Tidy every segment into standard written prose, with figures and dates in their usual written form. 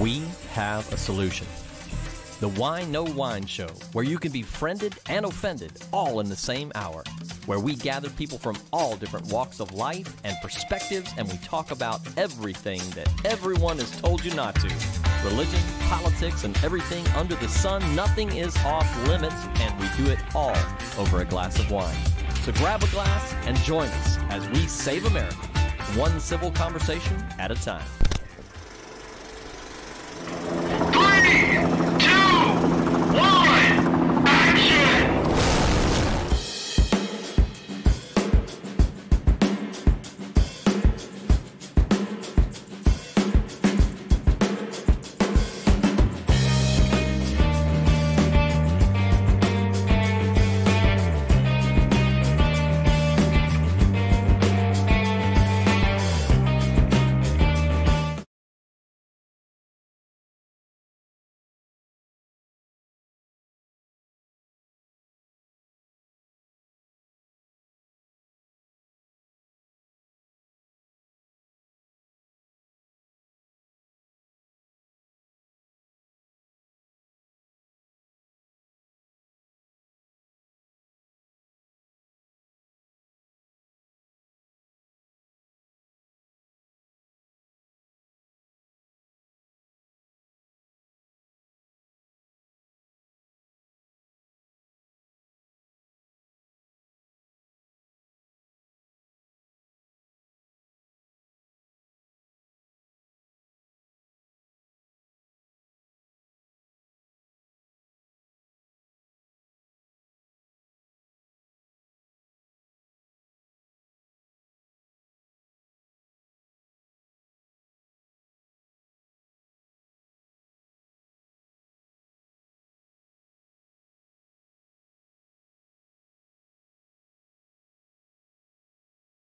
we have a solution. The Whine No Whine Show, where you can be friended and offended all in the same hour, where we gather people from all different walks of life and perspectives, and we talk about everything that everyone has told you not to. Religion, politics, and everything under the sun. Nothing is off limits, and we do it all over a glass of wine. So grab a glass and join us as we save America, one civil conversation at a time. 3, 2, 1, action!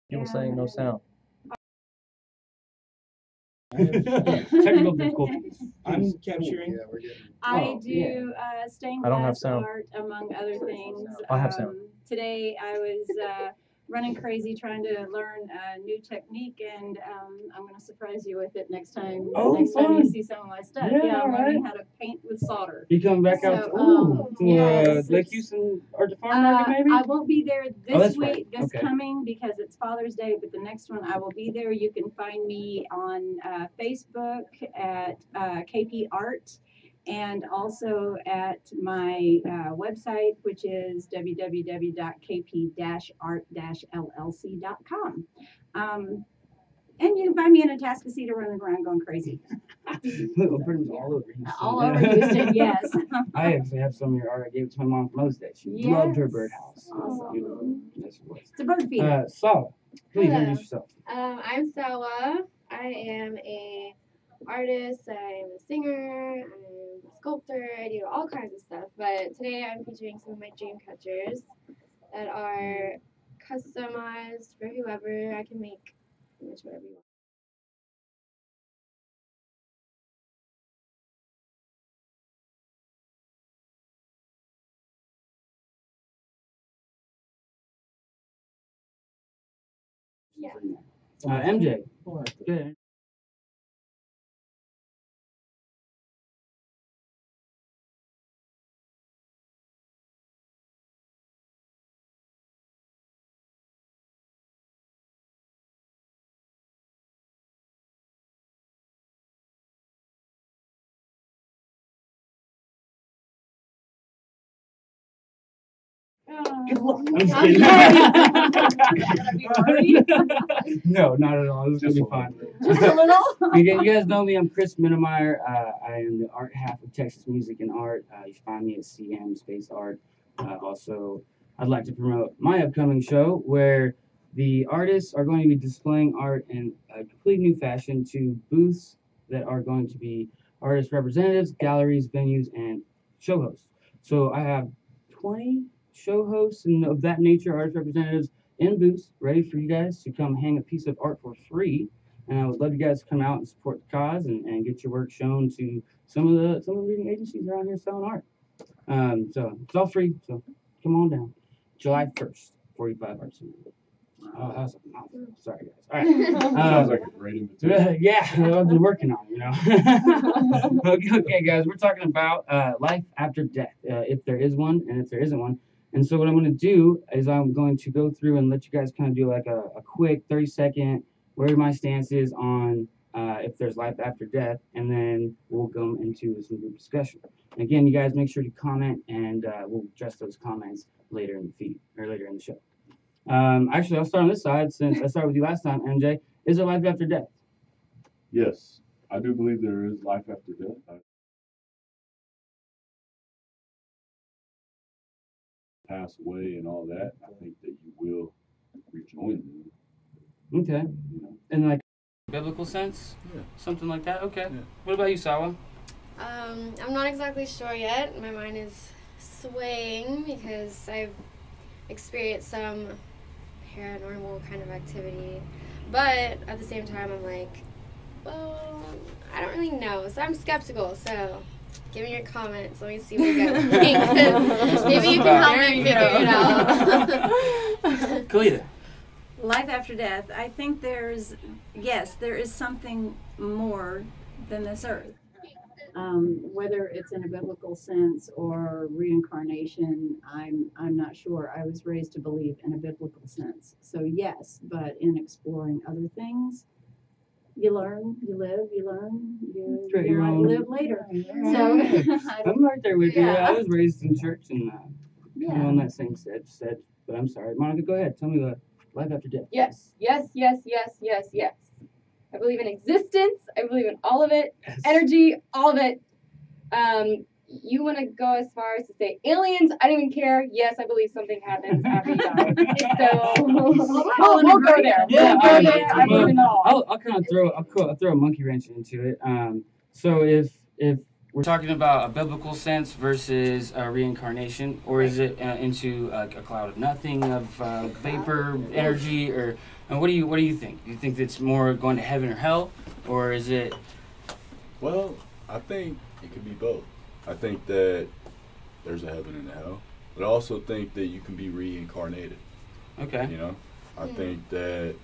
People saying no sound. Technical difficulties. I'm capturing. Yeah, we're getting. I do stained I don't have glass sound. art, among other things. I have sound. Today I was running crazy trying to learn a new technique, and I'm going to surprise you with it next time. Oh, next time you fun. see some of my stuff. Yeah, I'm all learning how to paint with solder. You come back out So, to yes, Lake Houston Art to Farm Market, maybe? I won't be there Oh, this that's right. week, this Okay. coming, because it's Father's Day, but the next one I will be there. You can find me on Facebook at KP Art, and also at my website, which is www.kp-art-llc.com. And you can find me in Atascocita running around going crazy. Little Brittany's all over Houston. All over Houston, yes. I actually have some of your art. I gave it to my mom for Mother's Day. She Yes. loved her birdhouse. Awesome. Yes, it was. It's a bird feeder. Sawa, please Hello. introduce yourself. I'm Sawa. I am a artist. I'm a singer. I'm a sculptor. I do all kinds of stuff. But today I'm featuring some of my dream catchers that are customized for whoever. I can make pretty much whatever you want. Yeah. MJ. Good. Good luck. I'm just Okay. kidding. Gonna be worried? No, not at all. This is gonna be fun. Just a little? You guys know me. I'm Chris Minnemeyer. I am the art half of Texas Music and Art. You can find me at CM Space Art. Also, I'd like to promote my upcoming show where the artists are going to be displaying art in a complete new fashion to booths that are going to be artist representatives, galleries, venues, and show hosts. So I have 20 show hosts and of that nature, artist representatives in booths ready for you guys to come hang a piece of art for free. And I would love you guys to come out and support the cause and get your work shown to some of the leading agencies around here selling art. So it's all free. So come on down. July 1st, 45 Art Center. Oh, that was a mouthful. Sorry, guys. All right. Sounds like a great invitation. Yeah, I've been working on it, Okay, guys, we're talking about life after death, if there is one and if there isn't one. And so what I'm going to do is I'm going to go through and let you guys kind of do like a quick 30-second where my stance is on if there's life after death, and then we'll go into some group discussion. And again, you guys make sure to comment, and we'll address those comments later in the feed or later in the show. Actually, I'll start on this side since I started with you last time, MJ. Is there life after death? Yes, I do believe there is life after death. Pass away and all that. I think that you will rejoin them. Okay. You know? In like biblical sense? Yeah. Something like that? Okay. Yeah. What about you, Sawa? I'm not exactly sure yet. My mind is swaying because I've experienced some paranormal kind of activity. But at the same time, I'm like, well, I don't really know. So I'm skeptical. So give me your comments. Let me see what you guys think. Maybe you can help me figure it out. Kalita. Life after death, I think there is something more than this earth. Whether it's in a biblical sense or reincarnation, I'm not sure. I was raised to believe in a biblical sense. So yes, but in exploring other things, you learn, you live, you learn, Create you your might own- live later. Yeah. So I'm right there with you. Yeah. I was raised in church and kind of on yeah. that same set, but I'm sorry. Monica, go ahead. Tell me what life after death. Yes, yes, yes, yes, yes, yes. I believe in existence. I believe in all of it. Yes. Energy, all of it. You want to go as far as to say aliens? I don't even care. Yes, I believe something happens after you die. So we'll go there. Yeah, We'll go there. I believe in it all. I'll kind of throw a monkey wrench into it. So if we're talking about a biblical sense versus reincarnation, or is it into a cloud of nothing, of vapor, energy, or what do you think? Do you think it's more going to heaven or hell, or is it? Well, I think it could be both. I think that there's a heaven and a hell, but I also think that you can be reincarnated. Okay. You know, I think that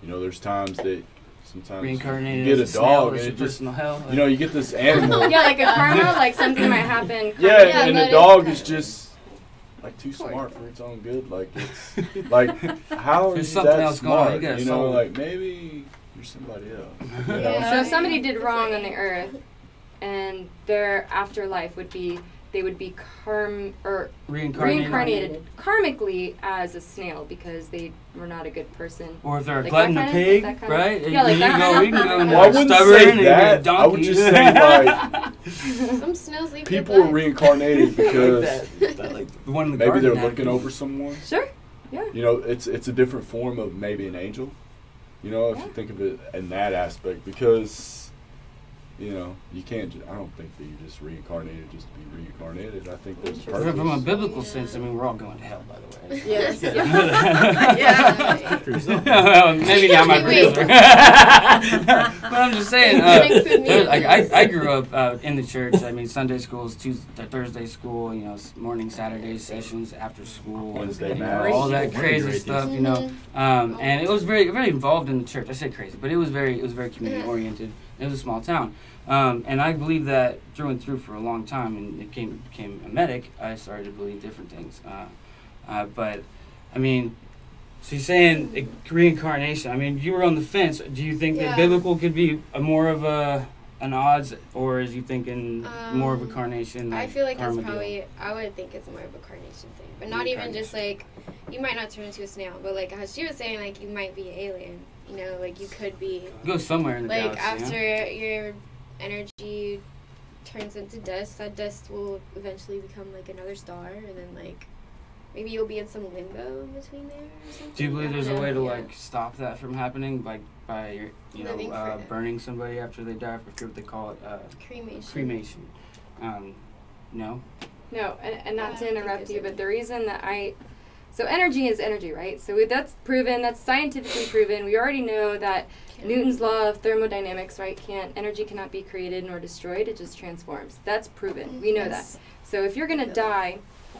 there's times that sometimes Reincarnated you get as a snail dog or and as it a just personal hell. you get this animal. Yeah, like a karma, like something might happen. Yeah, Yeah, and that the is dog kind is of- just like too smart for its own good. Like it's like how are There's you something that else going on. smart? You got a You know, soul. like maybe you're somebody else. You know? Yeah. So if somebody did That's wrong right. on the earth, and their afterlife would be, they would be reincarnated karmically as a snail because they were not a good person. Or if they're a Like glutton, that a kind of- pig, that kind of- right? Yeah, like you that. can go into Well, I wouldn't stubborn say and you get a that. I would donkey. just say like Some snails leave people their are butts. reincarnated because like the one in the maybe garden they're napkin. looking over someone. Sure. It's a different form of maybe an angel. If you think of it in that aspect, because you can't. I don't think that you're just reincarnated just to be reincarnated. I think there's a purpose. From a biblical sense, I mean, we're all going to hell, by the way. Yes. Well, maybe not my Wait. producer. But I'm just saying. Include me. Like I grew up in the church. I mean, Sunday schools, Tuesday, Thursday school. Morning, Saturday sessions, after school, Wednesday all mass. that crazy stuff. And it was very, very involved in the church. I say crazy, but it was very community oriented. It was a small town. And I believed that through and through for a long time, and it became a medic. I started to believe different things. But, I mean, so you're saying reincarnation. I mean, you were on the fence. Do you think that Yeah. biblical could be more of an odds, or is you thinking more of a carnation? I feel like it's karma deal? probably, I would think it's more of a carnation thing. But not even just like, you might not turn into a snail, but like how she was saying, like you might be an alien. Like you could be, Go somewhere in the like galaxy. after your energy turns into dust, that dust will eventually become like another star, and then like maybe you'll be in some limbo in between there or something. Do you believe I there's don't a way to know, yeah. like stop that from happening by Living forever. burning somebody after they die? I forget what they call it. Cremation. Cremation. No. No, and not I to don't think interrupt you, there's but the reason that so energy is energy, right? So that's proven, that's scientifically proven. We already know that Newton's law of thermodynamics, right? Energy cannot be created nor destroyed, it just transforms. That's proven. We know Yes. that. So if you're gonna die,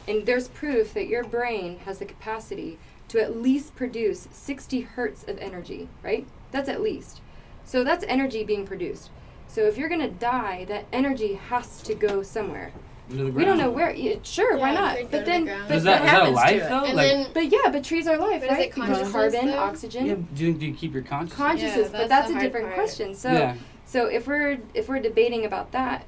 and there's proof that your brain has the capacity to at least produce 60 hertz of energy, right? That's at least. So that's energy being produced. So if you're going to die, that energy has to go somewhere. Into the ground. We don't know where. Yeah, sure, why Yeah, not? it could But go to then, the ground. but Is that happens to life it? though? And Like, then, But yeah, but trees are life, But is right? it consciousness, Carbon, though? oxygen, yeah, do you keep your consciousness? consciousness. Yeah, but that's that's the a hard different part. question. So, Yeah. so if we're debating about that,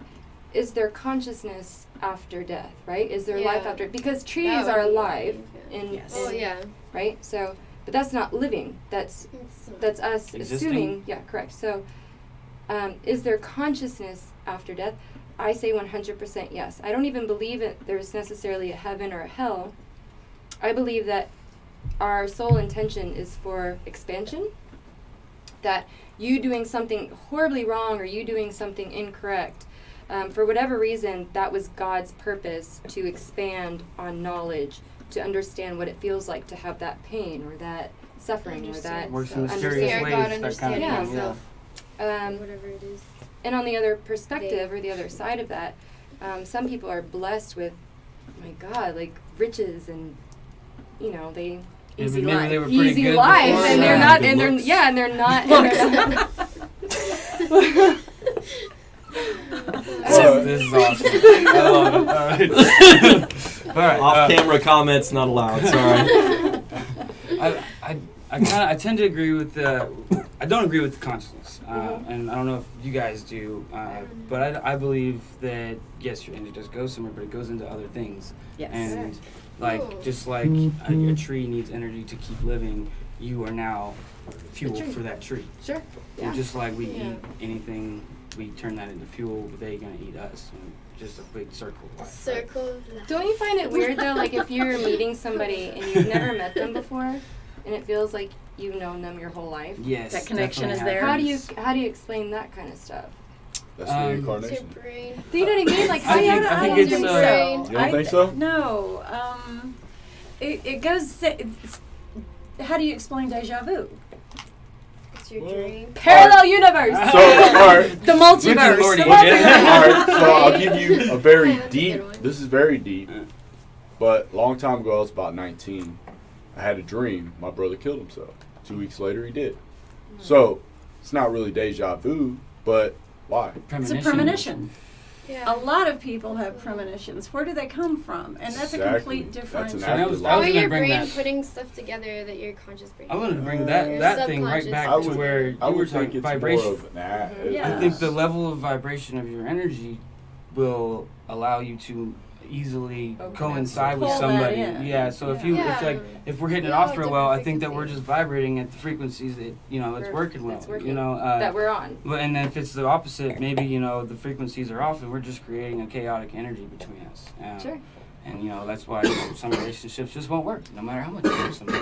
is there consciousness after death, right? Is there life Yeah. after? Because That trees would are be alive, yeah. in, Yes. Oh, yeah. right? So, but that's not living. That's us Existing? assuming. Yeah, correct. So, is there consciousness after death? I say 100% yes. I don't even believe there's necessarily a heaven or a hell. I believe that our sole intention is for expansion. That you doing something horribly wrong or you doing something incorrect, for whatever reason, that was God's purpose to expand on knowledge, to understand what it feels like to have that pain or that suffering or that Works in So, mysterious understand ways. God, That kind of understanding Yeah. thing. Yeah. yourself, whatever it is. And on the other perspective or the other side of that, some people are blessed with, oh my God, like riches and, you know, they Yeah, Easy but maybe life. they were pretty easy good life, before, and yeah. they're not, Good and they're looks. yeah, and they're not. And they're not This is awesome. I love it. All right. All right. Off-camera comments not allowed. Sorry. I tend to agree with the. I don't agree with the consciousness, and I don't know if you guys do, but I believe that yes, your energy does go somewhere, but it goes into other things. Yes. And like just like a tree needs energy to keep living, you are now fuel tree. for that tree. Sure. And Yeah. just like we Yeah. eat anything, we turn that into fuel. They're gonna eat us. And just a big circle. of life, right? Circle of life. Don't you find it weird though, like if you're meeting somebody and you've never met them before, and it feels like you've known them your whole life? Yes. That connection definitely is there. How do you explain that kind of stuff? That's Um, It's your reincarnation. brain. Do you know what I mean? Like, I think- I I think don't it's, think uh, so. You don't think so? No. It goes. How do you explain deja vu? It's your Well, dream. Parallel universe. So, alright. The multiverse. Morty, The yeah. multiverse. Alright, so I'll give you a very That's a deep, good one. this is very deep, but a long time ago, I was about 19. I had a dream. My brother killed himself. 2 weeks later, he did. So, it's not really deja vu, but why? It's a premonition. Yeah. A lot of people have premonitions. Where do they come from? And that's a Exactly. complete different. That's an So that was- afterlife. I Or was gonna your bring brain that. putting stuff together that your conscious brain. I wanted to bring Your that thing right back subconscious. to where you I were would think talking it's vibration. more of an Yeah. I think the level of vibration of your energy will allow you to easily Open up. coincide with Pull that somebody. in. Yeah. So if you Yeah. if like if we're hitting it Yeah, off real well, I different think that we're frequencies. just vibrating at the frequencies that it's working well. That's working. You know. That we're on. But and if it's the opposite, maybe the frequencies are off, and we're just creating a chaotic energy between us. Sure. And that's why some relationships just won't work, no matter how much you love somebody.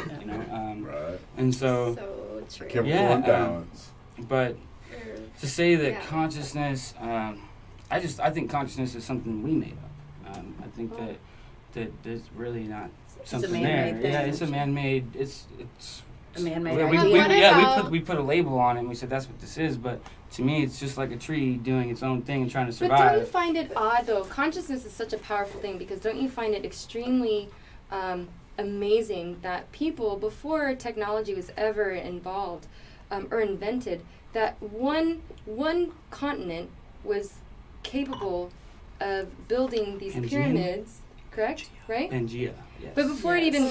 Right. And so, So true. Chemical Yeah, imbalance. but Or- to say that Yeah. consciousness, I think consciousness is something we made up. I think that there's really not something man-made there. thing. Yeah, it's a man-made. It's A man-made we, idea. we, What yeah, about- we put a label on it and we said that's what this is. But to me, it's just like a tree doing its own thing and trying to But don't you survive. find it odd though? Consciousness is such a powerful thing because don't you find it extremely amazing that people before technology was ever involved or invented, that one continent was capable of building these Pangea? pyramids, correct? Right? Pangea. Yes. But before it even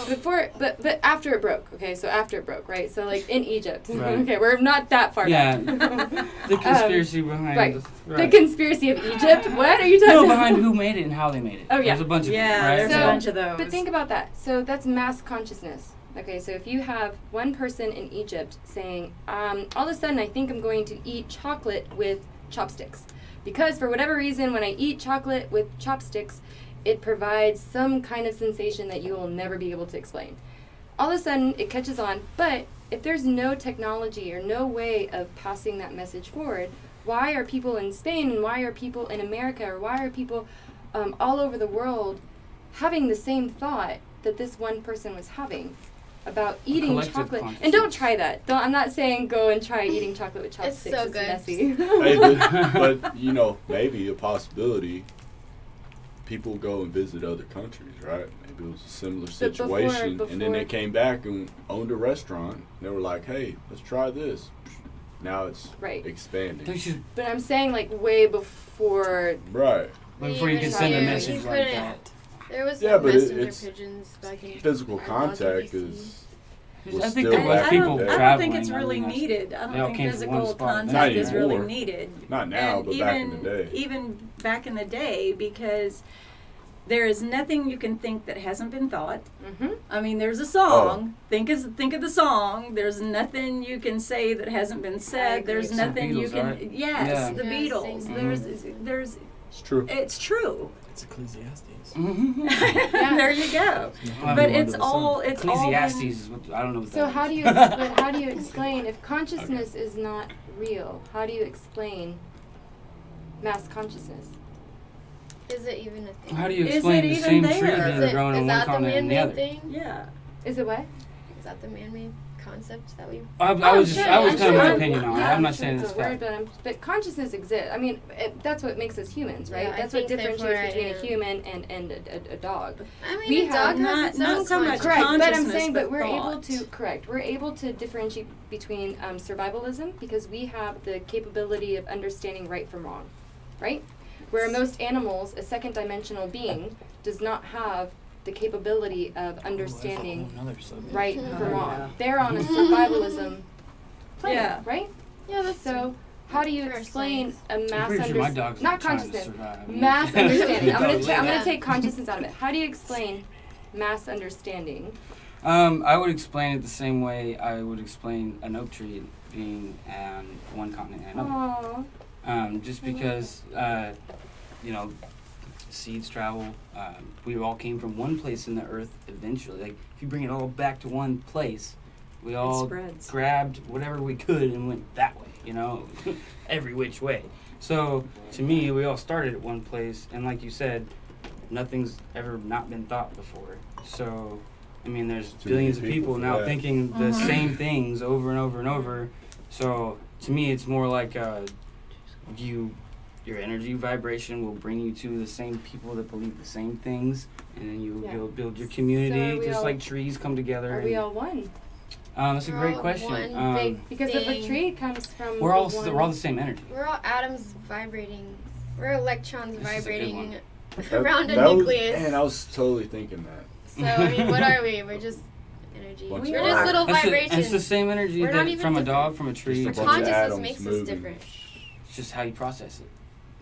but after it broke, okay, so after it broke, right? So like in Egypt. Right. Okay, we're not that far Yeah. back. The conspiracy behind right. right. The conspiracy of Egypt? What are you talking No, about? behind who made it and how they made it. Oh, yeah. There's a bunch of Yeah, them, right? there's So- a bunch of those. But think about that. So that's mass consciousness. Okay, so if you have one person in Egypt saying, all of a sudden I think I'm going to eat chocolate with chopsticks. Because for whatever reason, when I eat chocolate with chopsticks, it provides some kind of sensation that you will never be able to explain. All of a sudden, it catches on, but if there's no technology or no way of passing that message forward, why are people in Spain and why are people in America or why are people all over the world having the same thought that this one person was having about eating collective chocolate? consciousness. And don't try that. I'm not saying go and try eating chocolate with It's chopsticks. so good. Messy. Hey, but maybe a possibility. People go and visit other countries, right? Maybe It was a similar But before- situation, and then they before- came back and owned a restaurant. They were like, "Hey, let's try this." Now it's Right. expanding. Don't you, But I'm saying like way before. Right. before you can Even send a here, message you like couldn't- that. There was Yeah, no but messenger it's pigeons back in Physical our laws contact we is. I was think still there was back I in people the don't, day. I don't traveling. think it's really I mean, needed. I they don't all think came from one physical spot. contact Not is really anymore. needed. Not now, And but back in the day. Even back in the day, because there is nothing you can think that hasn't been thought. Mm-hmm. I mean, there's a Oh. song. Think of the song. There's nothing you can say that hasn't been said. agree. There's It's the nothing you Beatles, can. right? Yes, Yeah. the Yeah, Beatles. same. There's. It's true. It's true. It's Ecclesiastes. There you go. But it's all. It's all. Ecclesiastes been- is what I don't know what So that how is. do you but how do you explain if consciousness is not real? How do you explain mass consciousness? Is it even a thing? How do you Is explain it the even same there? tree Is being Is grown on one that the continent and the man-made other? thing? Yeah. Is it what? Is that the man-made concept that we? I Oh, was sure, I was I'm kind of sure. my opinion on it. Yeah, I'm not sure saying it's it's a word, fact. but consciousness exists. I mean, that's what makes us humans, right? Yeah, I that's what think differentiates therefore I between a am. human and a dog. I mean, We a dog have has its not own so much conscience. Correct, but I'm consciousness, saying, but but we're able thought. to correct. We're able to differentiate between survivalism because we have the capability of understanding right from wrong, right? Where most animals, a second dimensional being, does not have the capability of understanding Another subject. right Mhm. from Oh, wrong. yeah. They're on a survivalism plane, Yeah. right? Yeah, that's So how do you For explain a I'm mass pretty sure my dog's not trying to consciousness, survive. mass understanding? I'm Yeah. gonna take consciousness out of it. How do you explain mass understanding? I would explain it the same way I would explain an oak tree being on one continent and another. Aww. Just because, you know, seeds travel. We all came from one place in the earth eventually. Like, if you bring it all back to one place, we all spreads. grabbed whatever we could and went that way, you know, every which way. So, to me, we all started at one place, and like you said, nothing's ever not been thought before. So, I mean, there's Too billions of many people people for now that. thinking the Mhm. same things over and over and over. So, to me, it's more like your energy vibration will bring you to the same people that believe the same things, and then you Yeah. build your So community, are we just all- like trees come together. Are we all one? That's a We're great all question. one big Because if a thing. tree comes from we're all one, we're all the same energy. We're all atoms vibrating. We're electrons This is a good vibrating one. around a that nucleus. Was, man, I was totally thinking that. So I mean, what are we? We're just energy. Bunch We're of just atoms. little It's vibrations. the same energy We're not that even from a different. dog, from a tree. Just a Our bunch of consciousness atoms makes us moving. different. It's just how you process it.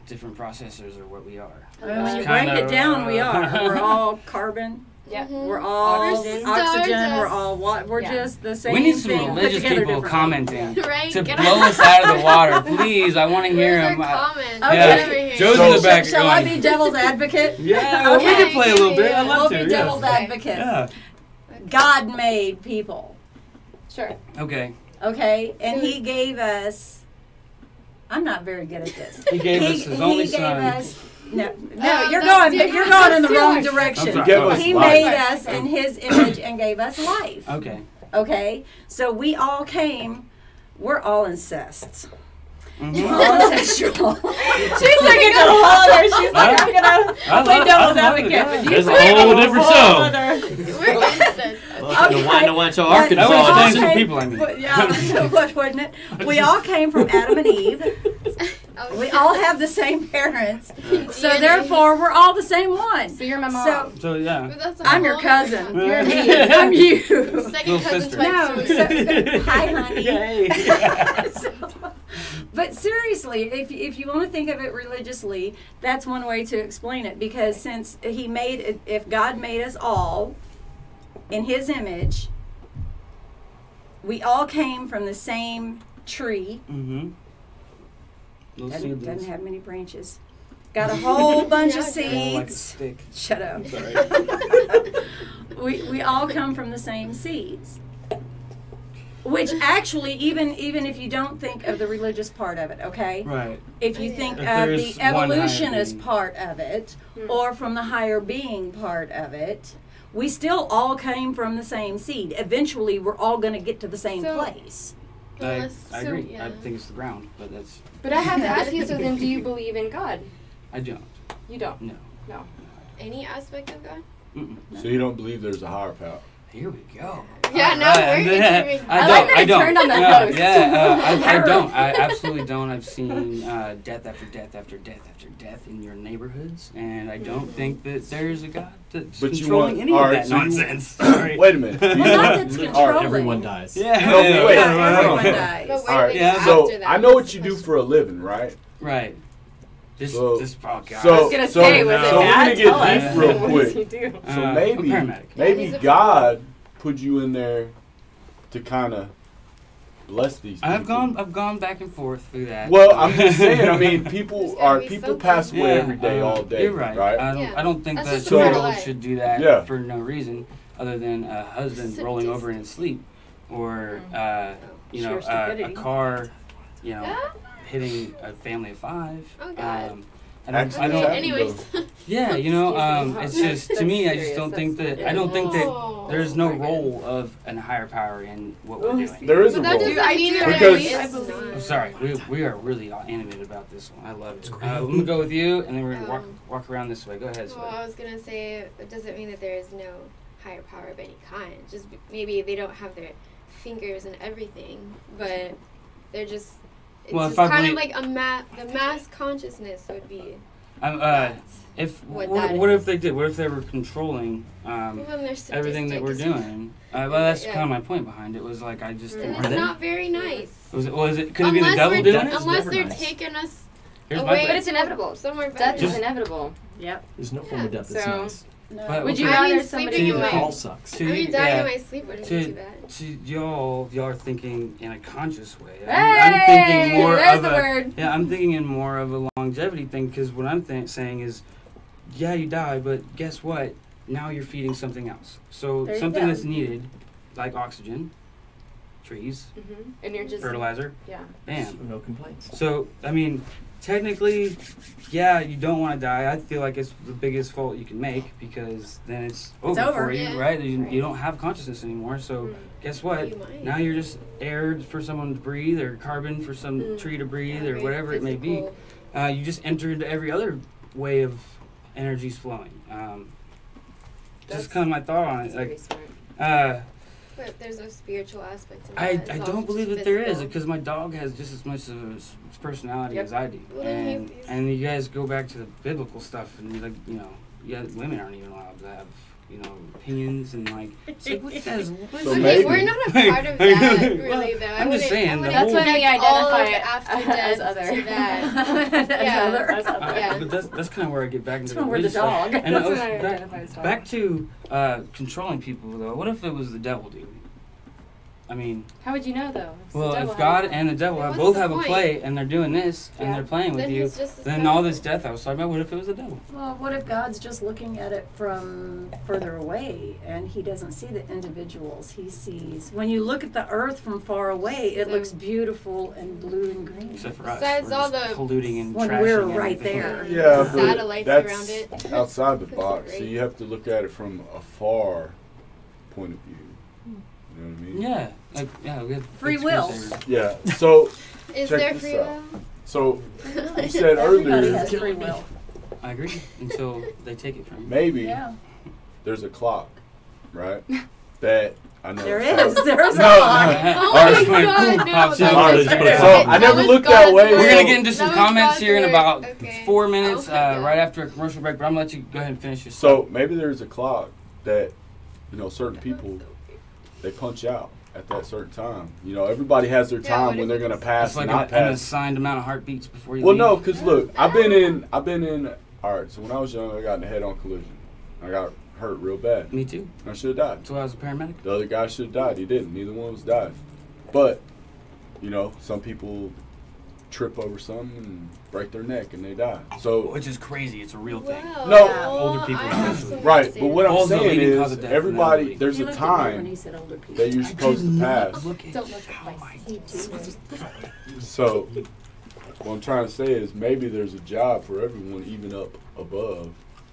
Different processors are what we are. Well, when you It's break kinda, it down, we are. We're all carbon. Yeah. Mhm. We're all Oxygen. oxygen. We're Stardust. all We're Yeah. just the same We need some thing put religious together people differently. commenting Right? to Get blow us out of the water, please. I want to hear Where's them. our comments? Okay. Get over here. Joe's So- in the back. Shall I going, be devil's advocate? Yeah, well, we Okay. can play a little bit. I'd We'll love be to. devil's Yeah. advocate. Yeah. God made people, Sure. Okay. okay, and He gave us. I'm not very good at this. He gave us his only He gave son. us. No, that's you're going in the different. wrong I'm direction. sorry. He gave us He life. made us in His image and gave us life. Okay. Okay, so we all came. We're all incests. Mhm. We're all ancestral. She's like a good mother. She's like, I'm gonna I play love- devil's I love it, advocate. yeah. But you There's a play whole the different whole show. other- We're incest. Welcome to Whine to Whine Show, But That we was all things for came- people, I mean. but yeah, wouldn't it? We all came from Adam and Eve. Oh, We all have the same parents. So DNA. therefore, we're all the same one. So you're my mom. So So, yeah. But that's a I'm your whole cousin. different You're topic. me. I'm you. Second Little cousin sister. type No, story. hi, honey. Yay. So, but seriously, if you want to think of it religiously, that's one way to explain it. Because since if God made us all in His image, we all came from the same tree. Mm-hmm. Little Doesn't seedlings. have many branches. Got a whole bunch of Yeah, All like a seeds. stick. Shut up. Sorry. we all come from the same seeds. Which actually, even if you don't think of the religious part of it, okay? Right. If you Yeah. think If of there the is one higher evolutionist being. part of it, Hmm. or from the higher being part of it, we still all came from the same seed. Eventually, we're all going to get to the same So- place. I Unless- agree. so, I yeah. think it's the ground, but that's. But I have to ask you. So then, do you believe in God? I don't. You don't. No. Any aspect of God? So you don't believe there's a higher power? Here we go. Yeah, now Alright, we're interviewing. I like that I it don't. turned on the No, host. I don't. I absolutely don't. I've seen death after death after death after death in your neighborhoods, and I don't think that there's a God that's But you controlling want- any of alright, that so you- nonsense. Sorry. Wait a minute. Do you Well, not want- that's Alright, controlling. Everyone dies. Yeah. No, wait, Yeah, everyone hold on. dies. But where All do right, they Yeah. go so after that? I know what That's you the do question. for a living, right? Right. This, So- this, oh God. So, I was gonna so, say, was it so we're bad? gonna get Tell us. deep real What does he quick. do? So I'm maybe, a paramedic. maybe He's a God put you in there to kind of bless these people. I've gone back and forth through that. Well, I'm just saying. I mean, There's people gotta be people something. pass away every day, all day. You're right. Yeah. I don't think That's that just a part of 2-year-old life. should do that Yeah. for no reason other than a husband rolling Sadistic. over in his sleep, or you know, Sheer a stupidity. car, you know, Ah, hitting a family of 5. Oh, God. I don't. Accidents okay, happen, anyways. Yeah, you know, it's just to me. I That's just don't serious. think that. That's- I don't think that Oh. there's no That's not role of a higher power in what we're doing. There is a But that role. doesn't I mean do. that Because- it I is believe- not. I'm sorry, we are really animated about this one. I love it. I'm gonna go with you, and then we're gonna walk around this way. Go ahead, Well, I was gonna say it doesn't mean that there is no higher power of any kind. Just maybe they don't have their fingers and everything, but they're just. It's Well, if just I kind of believe- like the mass consciousness would be. If What what, that what is. if they did? What if they were controlling When they're everything that sadistic, we're it's- doing? Well, that's Yeah. kind of my point behind it. Was like I just And are it's they? not very nice. Was it? Could it be the Unless devil we're- doing it? Unless Never they're nice. taking us Here's my away. thing. But it's inevitable. Somewhere Death better. is inevitable. Yep. There's no form of death So- that's nice. No. But Would you okay. I mean, rather somebody sleeping do in it? my- All sucks. To- I mean, dying yeah, in my sleep wouldn't be too bad. to y'all are thinking in a conscious way. Hey, I'm thinking more there's of the a word. yeah. I'm thinking in more of a longevity thing because what I'm saying is, yeah, you die, but guess what? Now you're feeding something else. So There you something go. that's needed, like oxygen, trees, Mm-hmm. And you're just fertilizer, yeah. bam. So no complaints. So I mean, technically, yeah, you don't want to die. I feel like it's the biggest fault you can make because then it's over, over. for you, Yeah. right? You don't have consciousness anymore. So Mm. guess what? You might. Now you're just air for someone to breathe, or carbon for some Mm. tree to breathe, or Very whatever it may be. physical. You just enter into every other way of energy's flowing. That's- Just kind of my thought on That's it. very Like, smart. But there's no spiritual aspect to that. I It's all don't just believe that there is physical. because my dog has just as much of a personality Yep. as I do, Well, then and he's- and you guys go back to the biblical stuff and you're like, you know, yeah, women aren't even allowed to have, you know, opinions and like, it's like what does what So is Okay, maybe- we're not a part of that, really, Well, though. I'm just saying, the That's whole- when we connect all of identify after as death other. to that. That's Yeah. other. As other. Yeah. But that's kind of where I get back into That's when we're the religious stuff. dog. And That's I was when I back, identify as dog. back to controlling people though. What if it was the devil, dude? I mean, How would you know though? It's the well, devil, if how God would you know? and the devil What's both the have point? a play and they're doing this and Yeah. they're playing with Then you, he's just as then all powerful. this death I was talking about, what if it was the devil? Well, what if God's just looking at it from further away and he doesn't see the individuals? He sees, when you look at the earth from far away, it So- looks beautiful and blue and green. Except for us, Besides we're all just the- polluting and When trashing we're right everything. there. Yeah, but Satellites that's around it. outside the That's box. So great. you have to look at it from a far point of view. You know what I mean? Yeah, like yeah, we have Free big will. screensavers. Yeah. So Is check there this free out. will? So you said Everybody earlier has free will. I agree until they take it from you. maybe Yeah. there's a clock, right? That I know. There so- is. There's a No, clock. Oh Alright, my it's fine. God, Boom, no, pops that out. was Alright, just put it perfect. on. So I That never was looked that God's way. We're word. gonna get into some That was comments God's here in word. about Okay. 4 minutes, Okay, yeah. right after a commercial break. But I'm gonna let you go ahead and finish your So maybe there's a clock that, certain people, they punch out at that certain time. Everybody has their Yeah, time what when if they're gonna it's- pass It's like and not an pass. assigned amount of heartbeats before you Well, leave. no, because look, I've been in. All right, so when I was young, I got in a head-on collision. I got hurt real bad. Me too. I should have died. That's why I was a paramedic. The other guy should have died. He didn't. Neither one was died. But, some people trip over something and break their neck and they die. So, Which is crazy. It's a real thing. Well, No. Older people I have especially. some right. answers. But what I'm Falls the saying leading cause is, of death in everybody, elderly. there's He a looked at me when time he said older people. that you're supposed to pass. Look at Don't look at how my my So, what I'm trying to say is maybe there's a job for everyone, even up above.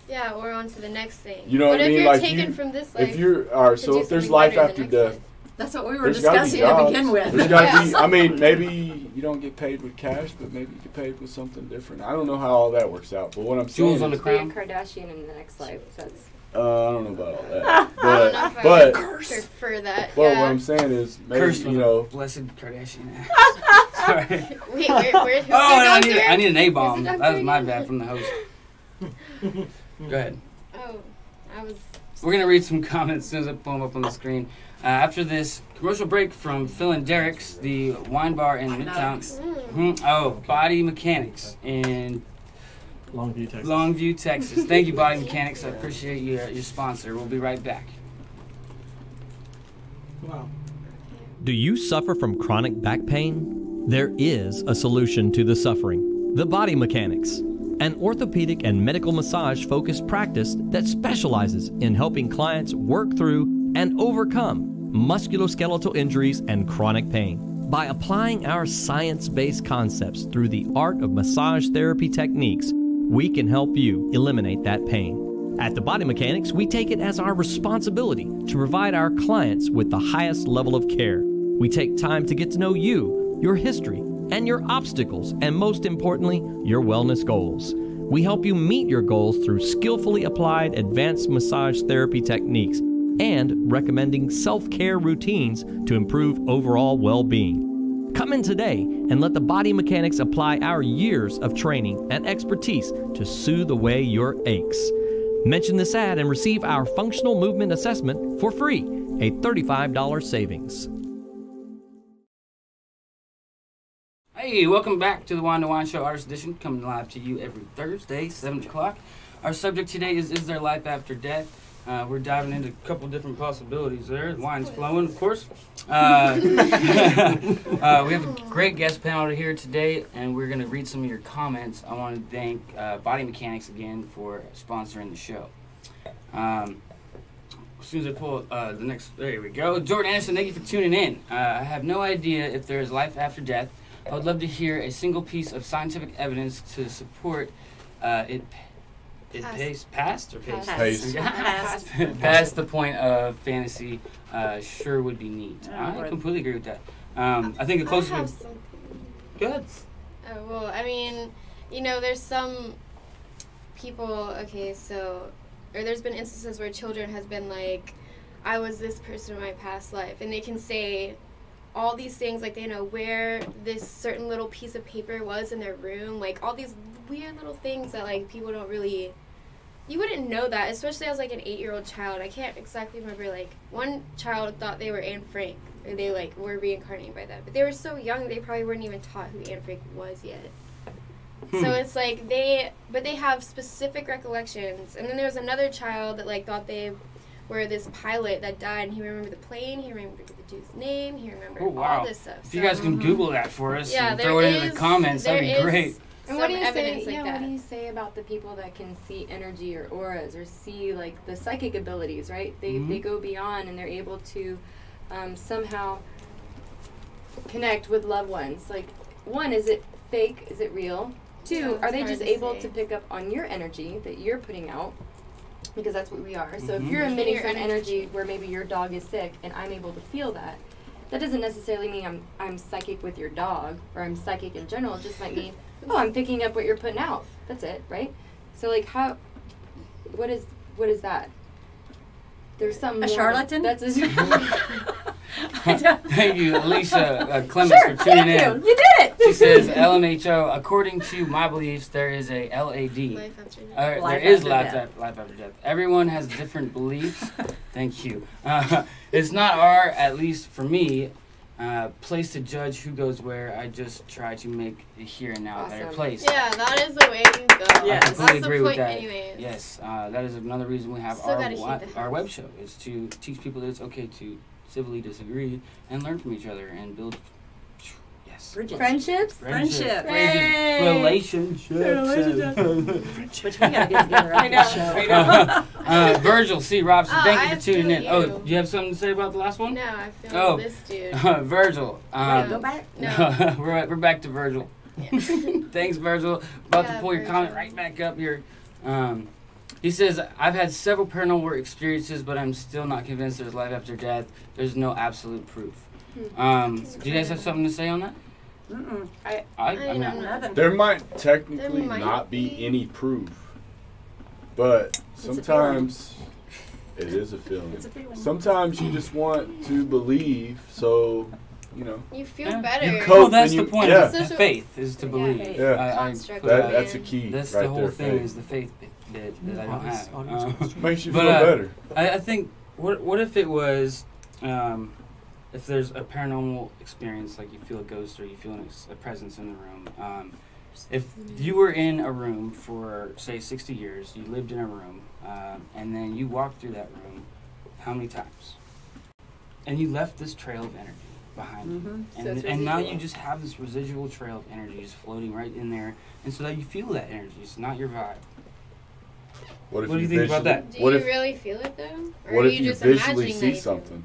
Yeah, or on to the next thing. You know what I if mean? you're Like, taken you- from this life? If you're all right, to so do if there's something life better in after the next death, life. That's what we were there's gotta be discussing to jobs. begin with. There's gotta Yeah. be. I mean, maybe you don't get paid with cash, but maybe you get paid with something different. I don't know how all that works out, but what I'm saying Jewels on the is, Be a crown. Kardashian in the next life. That's I don't know about all that. I don't know if I But would prefer that. well, yeah. what I'm saying is maybe Cursed you with know. a blessed Kardashian. Sorry. Wait, where's Oh, I doctor? need an A bomb. Who's the That was my doctor bad from the host. Go ahead. Oh, I was. We're gonna read some comments as soon as I pull them up on the screen. After this commercial break from Phil and Derek's, the wine bar in Midtown. Body Mechanics in Longview, Texas. Thank you, Body Mechanics. I appreciate your sponsor. We'll be right back. Wow. Do you suffer from chronic back pain? There is a solution to the suffering. The Body Mechanics, an orthopedic and medical massage focused practice that specializes in helping clients work through and overcome musculoskeletal injuries and chronic pain. By applying our science-based concepts through the art of massage therapy techniques, we can help you eliminate that pain. At the Body Mechanics, we take it as our responsibility to provide our clients with the highest level of care. We take time to get to know you, your history, and your obstacles, and most importantly, your wellness goals. We help you meet your goals through skillfully applied advanced massage therapy techniques and recommending self-care routines to improve overall well-being. Come in today and let the Body Mechanics apply our years of training and expertise to soothe away your aches. Mention this ad and receive our functional movement assessment for free, a $35 savings. Hey, welcome back to the Wine to Wine Show Artist Edition, coming live to you every Thursday, 7 o'clock. Our subject today is there life after death? We're diving into a couple different possibilities there. The wine's flowing, of course. We have a great guest panel here today, and we're going to read some of your comments. I want to thank Body Mechanics again for sponsoring the show. As soon as I pull the next, there we go. Jordan Anderson, thank you for tuning in. I have no idea if there is life after death. I would love to hear a single piece of scientific evidence to support it. Past the point of fantasy sure would be neat. I completely agree with that. I think the closest would... Good. Oh, well, I mean, you know, there's some people, or there's been instances where children has been like, I was this person in my past life, and they can say all these things, like they know where this certain little piece of paper was in their room, like all these weird little things that like people don't really, you wouldn't know that, especially as like an 8-year-old child. I can't exactly remember, like one child thought they were Anne Frank, or they like were reincarnated by that, but they were so young they probably weren't even taught who Anne Frank was yet. So it's like they have specific recollections. And then there was another child that like thought they were this pilot that died, and he remembered the plane, he remembered the dude's name, he remembered all this stuff. If you guys can Google that for us and throw it in the comments, that'd be great. And what do you say? Like what do you say about the people that can see energy or auras or see like the psychic abilities? Right? They go beyond and they're able to somehow connect with loved ones. Like, one, is it fake? Is it real? Two, are they just able to pick up on your energy that you're putting out? Because that's what we are. So if you're emitting some energy where maybe your dog is sick and I'm able to feel that, that doesn't necessarily mean I'm psychic with your dog or I'm psychic in general. It just might mean, oh, I'm picking up what you're putting out. That's it, right? So like what is that? There's some a charlatan? That's a Thank you, Alicia Clemens, for tuning in. You did it. She says, LMHO, according to my beliefs, there is a LAD. Life after death. There is life after death. Everyone has different beliefs. Thank you. It's not our, at least for me, place to judge who goes where. I just try to make the here and now a better place. Yeah, that is the way you go. Yeah, I completely agree with that. Anyways. Yes, that is another reason we have our web show, is to teach people that it's okay to civilly disagree and learn from each other and build friendships. Relationships. Which we gotta get together after the show. Virgil C. Robson, thank you for tuning in. Oh, do you have something to say about the last one? No, I feel this dude. Virgil. Go back? No. we're back to Virgil. Yeah. Thanks, Virgil. About to pull your comment right back up here. He says, I've had several paranormal experiences, but I'm still not convinced there's life after death. There's no absolute proof. Do you guys have something to say on that? I'm nothing. There might technically not be any proof, but sometimes It is a feeling. It's a feeling. Sometimes you just want to believe, so you know. You feel Yeah. better. You cope. Well, that's and the you- point. yeah. Of faith is to believe. faith. Yeah. Construct That's a plan. key. That's right the whole there, thing faith. is the faith bit that I don't Audience- have. audience question. Makes you But, feel better. I think what if it was if there's a paranormal experience, like you feel a ghost or you feel a presence in the room. If you were in a room for say 60 years, you lived in a room, and then you walked through that room, how many times? And you left this trail of energy behind you, Mhm. So it's and now you residual. just have this residual trail of energy just floating right in there, and so that you feel that energy. It's not your vibe. What do you think about that? Do What you if really feel it though? Or what are if you you just visually imagining that see you feel it? something?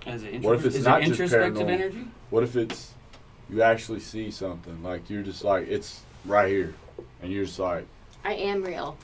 What What if it's is not it just introspective paranormal? energy? What if it's you actually see something? Like you're just like it's right here, and you're just like I am real.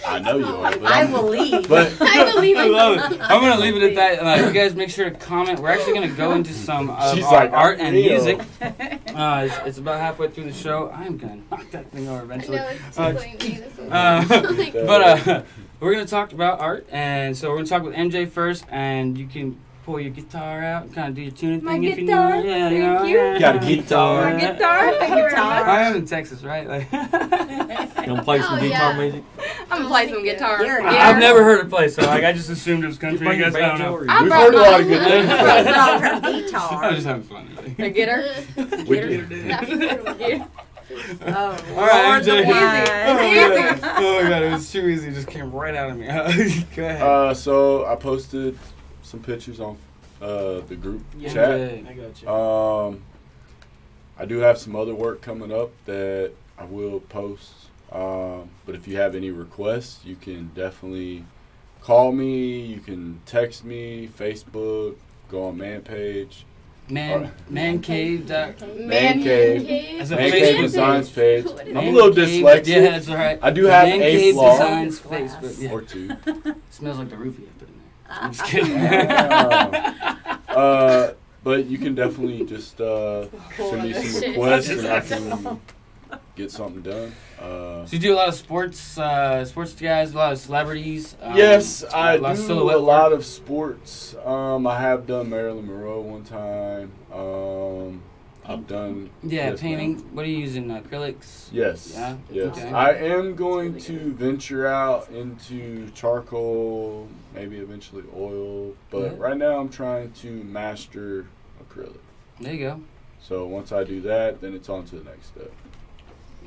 I know you are, but I I'm- believe. But I believe I it. love it. I'm gonna leave it at that. You guys make sure to comment. We're actually gonna go into some of She's our like, art I'm and real. music. It's about halfway through the show. I'm gonna knock that thing over I eventually. know it's Uh, tickling me. This is uh, like, but we're gonna talk about art, and so we're gonna talk with MJ first, and you can pull your guitar out and kind of do your tuning My thing if you guitar, know. Yeah, thank know. you. Yeah. Got a guitar. My guitar, thank you very much. I am in Texas, right? Like, You gonna play some Oh, guitar yeah. music? I'm gonna play some guitar. You're I've never heard it play, so like I just assumed it was country. Bring You your guys, I don't banjo know. or I We've brought heard a lot of mine. good things That's about it. all her I was guitar. just having fun. A getter. We did. Oh, All right, Lord, MJ. the wine. Oh my god, it was too easy. It just came right out of me. Go ahead. So I posted some pictures on the group Yeah. chat. I got you. I do have some other work coming up that I will post. But if you have any requests, you can definitely call me. You can text me, Facebook, go on Man page. Man cave. Man Cave. That's a Man Facebook Cave page. Designs page. What is I'm a Man little Cave- dyslexic. Yeah, that's all right. I do have Man a Cave flaw Designs Class. Facebook. Yeah. or two. Smells like the roofie I put in there. I'm Uh, just kidding. But you can definitely just send me some Shit. requests and I can get something done. So you do a lot of sports guys, a lot of celebrities. Yes, I a lot of do silhouette a lot work. of sports. I have done Marilyn Monroe one time. I've done Yeah, yes, painting. ma'am. What are you using? Acrylics? Yes. Yeah? Yes. Okay. I am going to venture out into charcoal, maybe eventually oil, but Yeah. right now I'm trying to master acrylic. There you go. So once I do that, then it's on to the next step.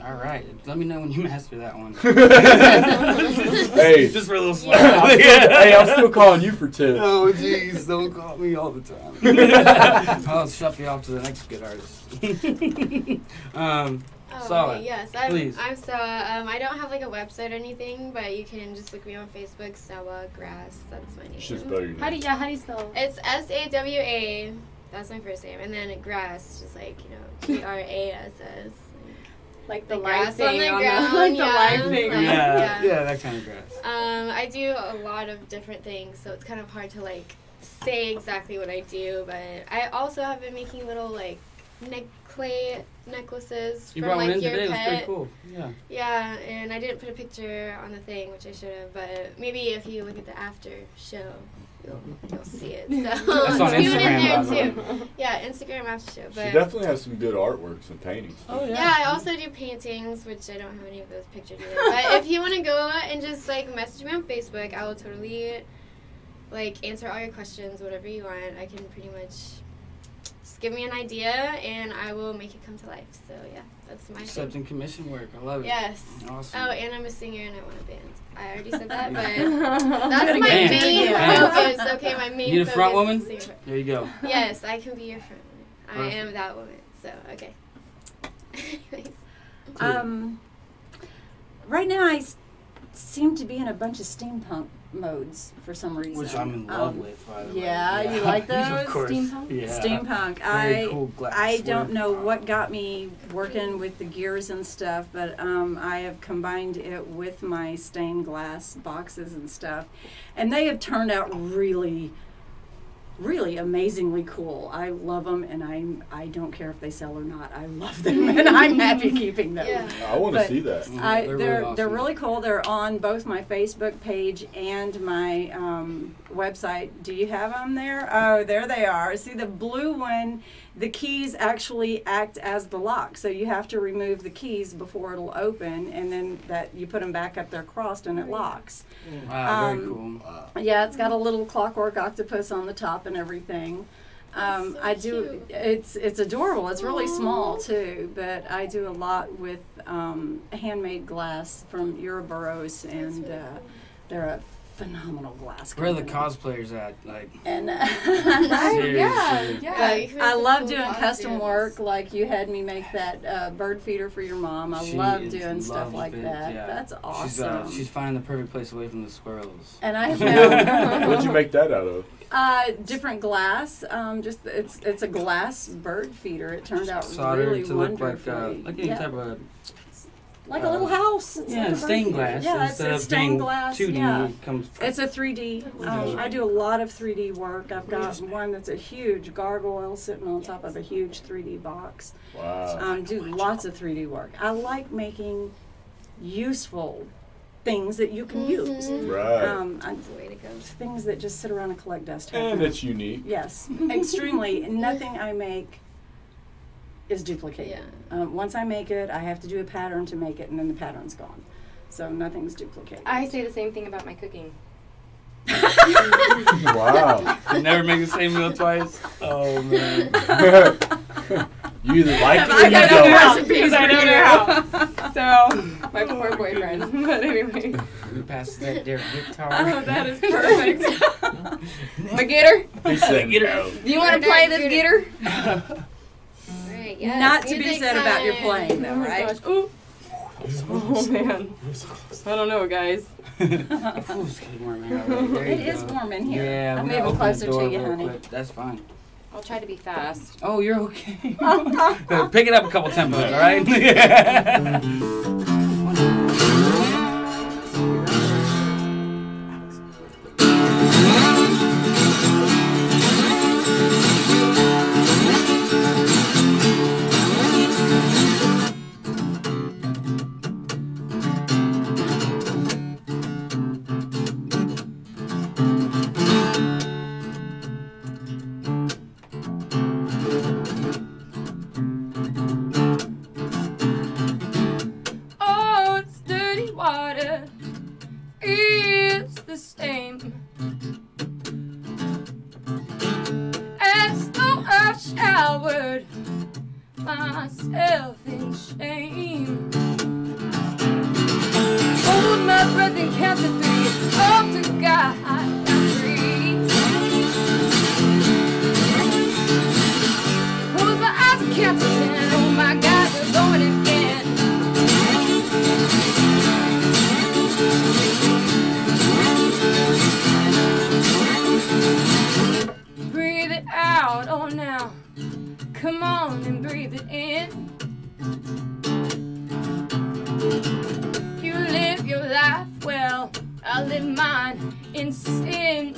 All right. Let me know when you master that one. Hey, Just for a little I'm slap. still, hey, I'm still calling you for tips. Oh, jeez, don't call me all the time. I'll shove you off to the next good artist. Oh, Solid. okay, yes, Please. I'm Sawa. I don't have like a website or anything, but you can just look me on Facebook, Sawa Grass. That's my name. She's better than How do you spell? It's SAWA. That's my first name, and then Grass, just like GRASS. Like the The live grass on thing the on ground, the, like the yeah. live thing. Like, Yeah, yeah. that kind of grass. I do a lot of different things, so it's kind of hard to like say exactly what I do. But I also have been making little like clay necklaces You from brought one like in your today. It was pet. pretty cool. Yeah. Yeah, and I didn't put a picture on the thing, which I should have. But maybe if you look at the after show, you'll see it. So That's on tune in Instagram, there by the way. too. Yeah, Instagram after show. She But definitely has some good artworks and paintings. Oh yeah, I also do paintings, which I don't have any of those pictures either. But if you want to go and just like message me on Facebook, I will totally like answer all your questions, whatever you want. I can pretty much just give me an idea and I will make it come to life. So yeah, that's my thing. Accepting commission work. I love it. Yes. Awesome. Oh, and I'm a singer and I want a band. I already said that, but that's my Band. main Band. focus. Okay, my main You the focus front is woman? singer. There you go. Yes, I can be your front woman. I Perfect. am that woman. So okay. Anyways. Right now I seem to be in a bunch of steampunk modes for some reason. Which I'm in love with, by the way. Yeah, you like those? Of course. Steampunk? Yeah. Steampunk. Very cool glass I don't work. know what got me working with the gears and stuff, but I have combined it with my stained glass boxes and stuff, and they have turned out really really amazingly cool. I love them, and I don't care if they sell or not. I love them, and I'm happy keeping them. Yeah. I want to see that. They're really cool. They're on both my Facebook page and my website. Do you have them there? Oh, there they are. See, the blue one, the keys actually act as the lock, so you have to remove the keys before it'll open, and then that you put them back up there crossed, and it locks. Wow, very cool. Yeah, it's got a little clockwork octopus on the top and everything. I do. Cute. It's adorable. It's really small too, but I do a lot with handmade glass from Ouroboros, and really cool. they're a phenomenal glass Where are the company. cosplayers at? Like, And seriously. Yeah, you can I make love some doing cool custom costumes. work. Like you had me make that bird feeder for your mom. I love She doing stuff loves like it, that. yeah. That's awesome. She's finding the perfect place away from the squirrels. And I found What'd you make that out of? different glass. Just it's a glass bird feeder. It turned out Soldered really to look wonderfully. like any Yeah. type of Like a little house. It's like a bird stained feeder. glass. Yeah, instead it's of being stained glass. 2D, Yeah. it comes. It's a 3D. I do a lot of 3D work. I've got one that's a huge gargoyle sitting on top of a huge 3D box. Wow. Do lots of 3D work. I like making useful things that you can use. Right. That's the way to go. Things that just sit around and collect dust. And it's unique. Yes, extremely. Nothing I make is duplicated. Yeah. Once I make it, I have to do a pattern to make it, and then the pattern's gone. So nothing's duplicated. I say the same thing about my cooking. Wow. You never make the same meal twice. Oh man. You either like it or I you don't don't. know recipes I don't know. So, my poor boyfriend. But anyway. We pass that there guitar. Oh, that is perfect. My gator? He said no. Do you want to play this gator? Right, yes. Not to be music said about your time. playing, though, right? Ooh. Oh, man. I don't know, guys. Ooh, it's getting warm here already. There It you is go. warm in here. Yeah, I'm we're gonna moving open the closer to door you, real honey. quick. That's fine. I'll try to be fast. Oh, you're okay. Pick it up a couple tempos, all right? Oh, it's dirty water is the same as though I've showered myself in shame. Hold my breath and count to three. Oh, to God, I'm free. Close my eyes and count to 10. Oh my God, we're going again. Breathe it out, oh now. Come on and breathe it in. You live your life well, I live mine in sin.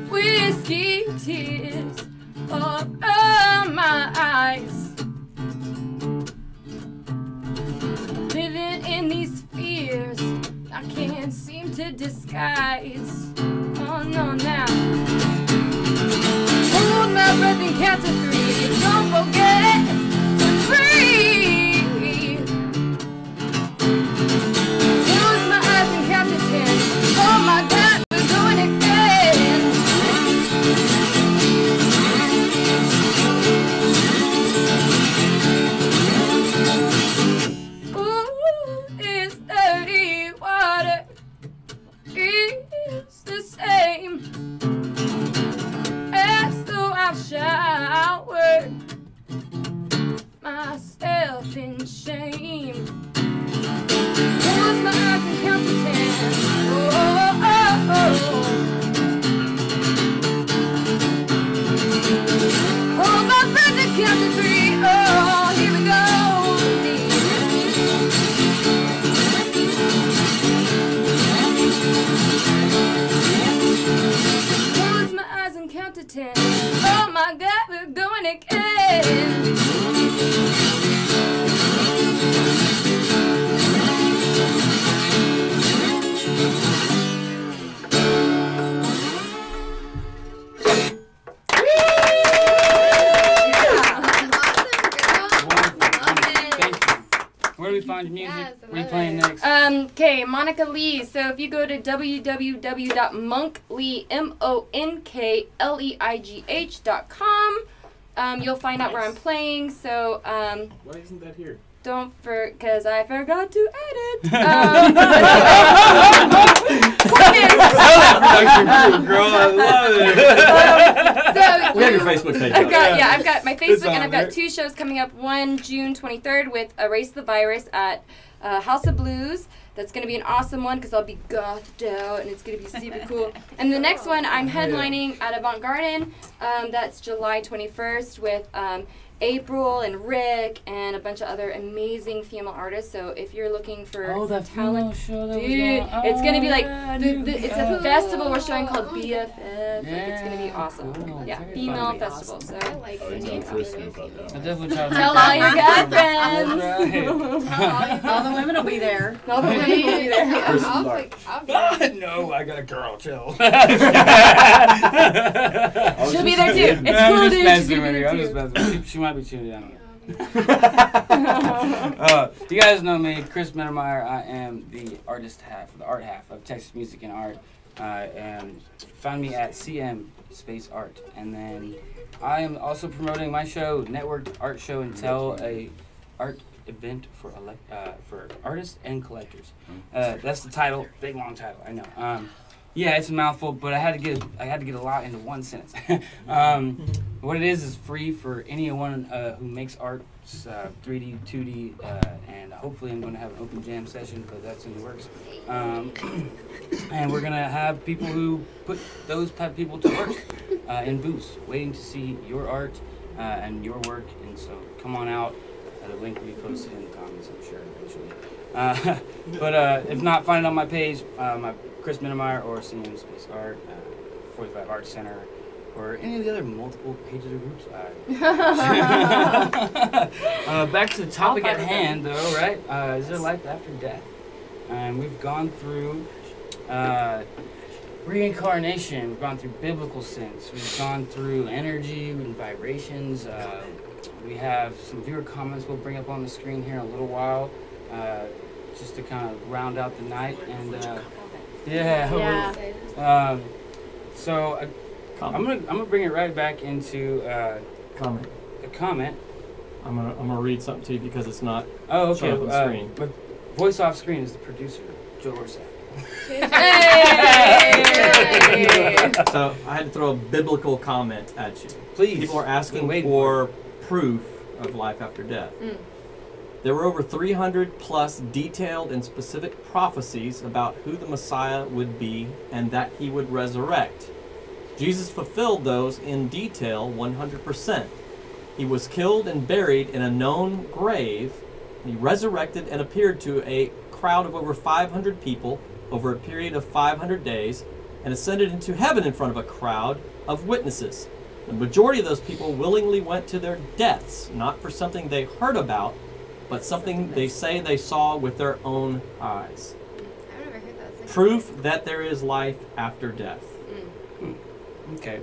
Whiskey tears over my eyes. Living in these fears I can't seem to disguise. Oh no, now. Hold my breath and count to 3. Don't forget to breathe. Close my eyes and count to 10. Oh my God, we're doing it again. Ooh, it's dirty water. It's the same as though I've showered myself in shame. Close my eyes and count to 10. Oh, oh, oh, oh. Hold my breath and count to 3. Oh, here we go. mannequin. Where do we find your music? Yes, I What are you love playing it. next? Okay, Monica Lee. So if you go to www.monkleigh.com, you'll find out where I'm playing. So Why isn't that here? don't because I forgot to edit. Girl, I love it. We have your Facebook page. I've up. got my It's Facebook, on and I've got there. 2 shows coming up. One June 23rd with Erase the Virus at House of Blues. That's going to be an awesome one because I'll be gothed out and it's going to be super cool. And the next one, I'm headlining at Avant Garden. That's July 21st with April and Rick and a bunch of other amazing female artists. So if you're looking for that talent, show that dude, it's going to be like, it's a that. festival we're showing called BFF. Yeah, Like, it's going to be awesome. cool. Yeah, Very female fun. festival. So I like Oh, he's it. on Chris knew about I that. definitely try to tell all your guy friends. All the women will be there. All the women will be there. Chris is I'll like, be there. No, I got a girl. Chill. She'll be there too. It's I'm cool, just dude. messing She'll be with her. there I'm too. just messing with her. She might be tuning in. You guys know me, Chris Mittermeyer. I am the art half of Texas Music and Art. And find me at CM Space Art. And then I am also promoting my show, Networked Art Show and Tell, a art event for artists and collectors. That's the title, big long title, I know. Yeah, it's a mouthful, but I had to get a lot into one sentence. What it is free for anyone who makes art, 3D, 2D, and hopefully I'm going to have an open jam session, but that's in the works. And we're going to have people who put those type of people to work in booths, waiting to see your art and your work. And so come on out. The link will be posted in the comments, I'm sure, eventually. But if not, find it on my page, my Chris Mittermeyer or CM Space Art, 45 Art Center, or any of the other multiple pages or groups. Back to the topic at hand, though, right? Is there life after death? And we've gone through reincarnation. We've gone through biblical sense. We've gone through energy and vibrations. We have some viewer comments we'll bring up on the screen here in a little while, just to kind of round out the night. And so I'm gonna bring it right back into Comment. a comment. I'm gonna read something to you because it's not Oh, okay. showing up on the screen. But voice off screen is the producer, Joe Orsak. Hey! So I had to throw a biblical comment at you. Please. People are asking Wait for proof of life after death. There were over 300 plus detailed and specific prophecies about who the Messiah would be and that he would resurrect. Jesus fulfilled those in detail 100%. He was killed and buried in a known grave. He resurrected and appeared to a crowd of over 500 people over a period of 500 days and ascended into heaven in front of a crowd of witnesses. The majority of those people willingly went to their deaths, not for something they heard about, but something they say they saw with their own eyes. I've never heard that. Proof that there is life after death. Okay.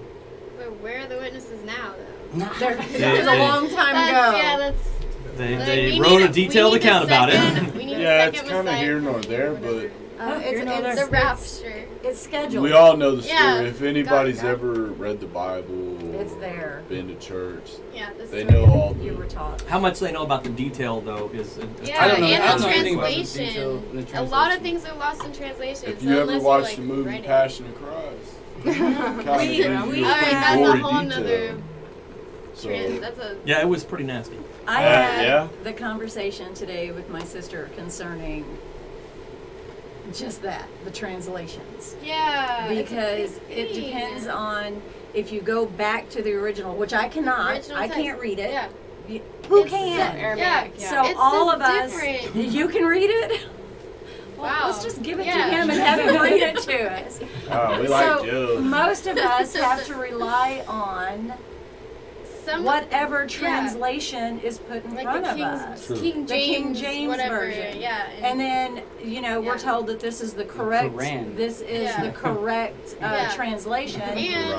But where are the witnesses now, though? That was a long time ago. Yeah, that's. They wrote a detailed account about it. Yeah, it's kind of here nor there, but It's the rapture. It's scheduled. we all know the story. Yeah, If anybody's got it. ever read the Bible It's or there. been to church, Yeah, the they story know all You the. were taught. How much they know about the detail, though, is... Yeah, I don't know. and I don't the know anything about the translation. detail in the A lot of translation. things are lost in translation. If so you ever unless watched like, the movie read it. Passion of Christ, kind of gives you a Alright, pretty that's a gory whole detail. nother. So, That's a. Yeah, it was pretty nasty. I had yeah? the conversation today with my sister concerning just that, the translations. Yeah. it's a Because big it thing. depends on if you go back to the original, which I cannot. Original I text. can't read it. Yeah. Who It's can? Aramaic, Yeah. So It's all just of us, different. you can read it? Well, Wow. let's just give it Yeah. to him and have him read it to us. Oh, we like So Joe. most of us have to rely on some whatever translation is put in like front the of us. King The King James, James whatever, version. yeah. And then, we're told that this is the correct, Quran. this is Yeah. the correct Yeah. translation. And-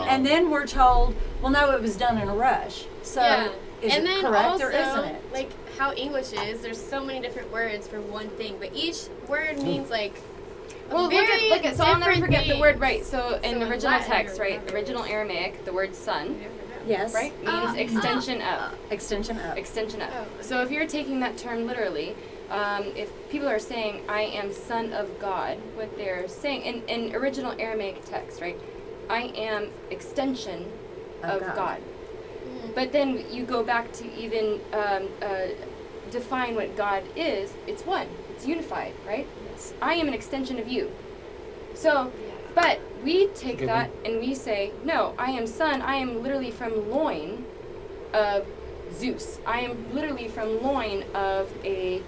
And then we're told, well, no, it was done in a rush. So Yeah. is and it then correct also, or isn't it? like how English is, there's so many different words for one thing, but each word means like Well, very look at so I'll never different forget the things. word, right? So in So the in original Latin text, or right? whatever it Original is. Aramaic, the word son, Yes. right, means extension up. Extension up. Extension up. Oh. So if you're taking that term literally, if people are saying, I am son of God, what they're saying, in original Aramaic text, right? I am extension of God. But then you go back to even define what God is, it's one. It's unified, right? Yes. I am an extension of you. So, but we take Good that and we say, no, I am son. I am literally from loin of Zeus. I am literally from loin of a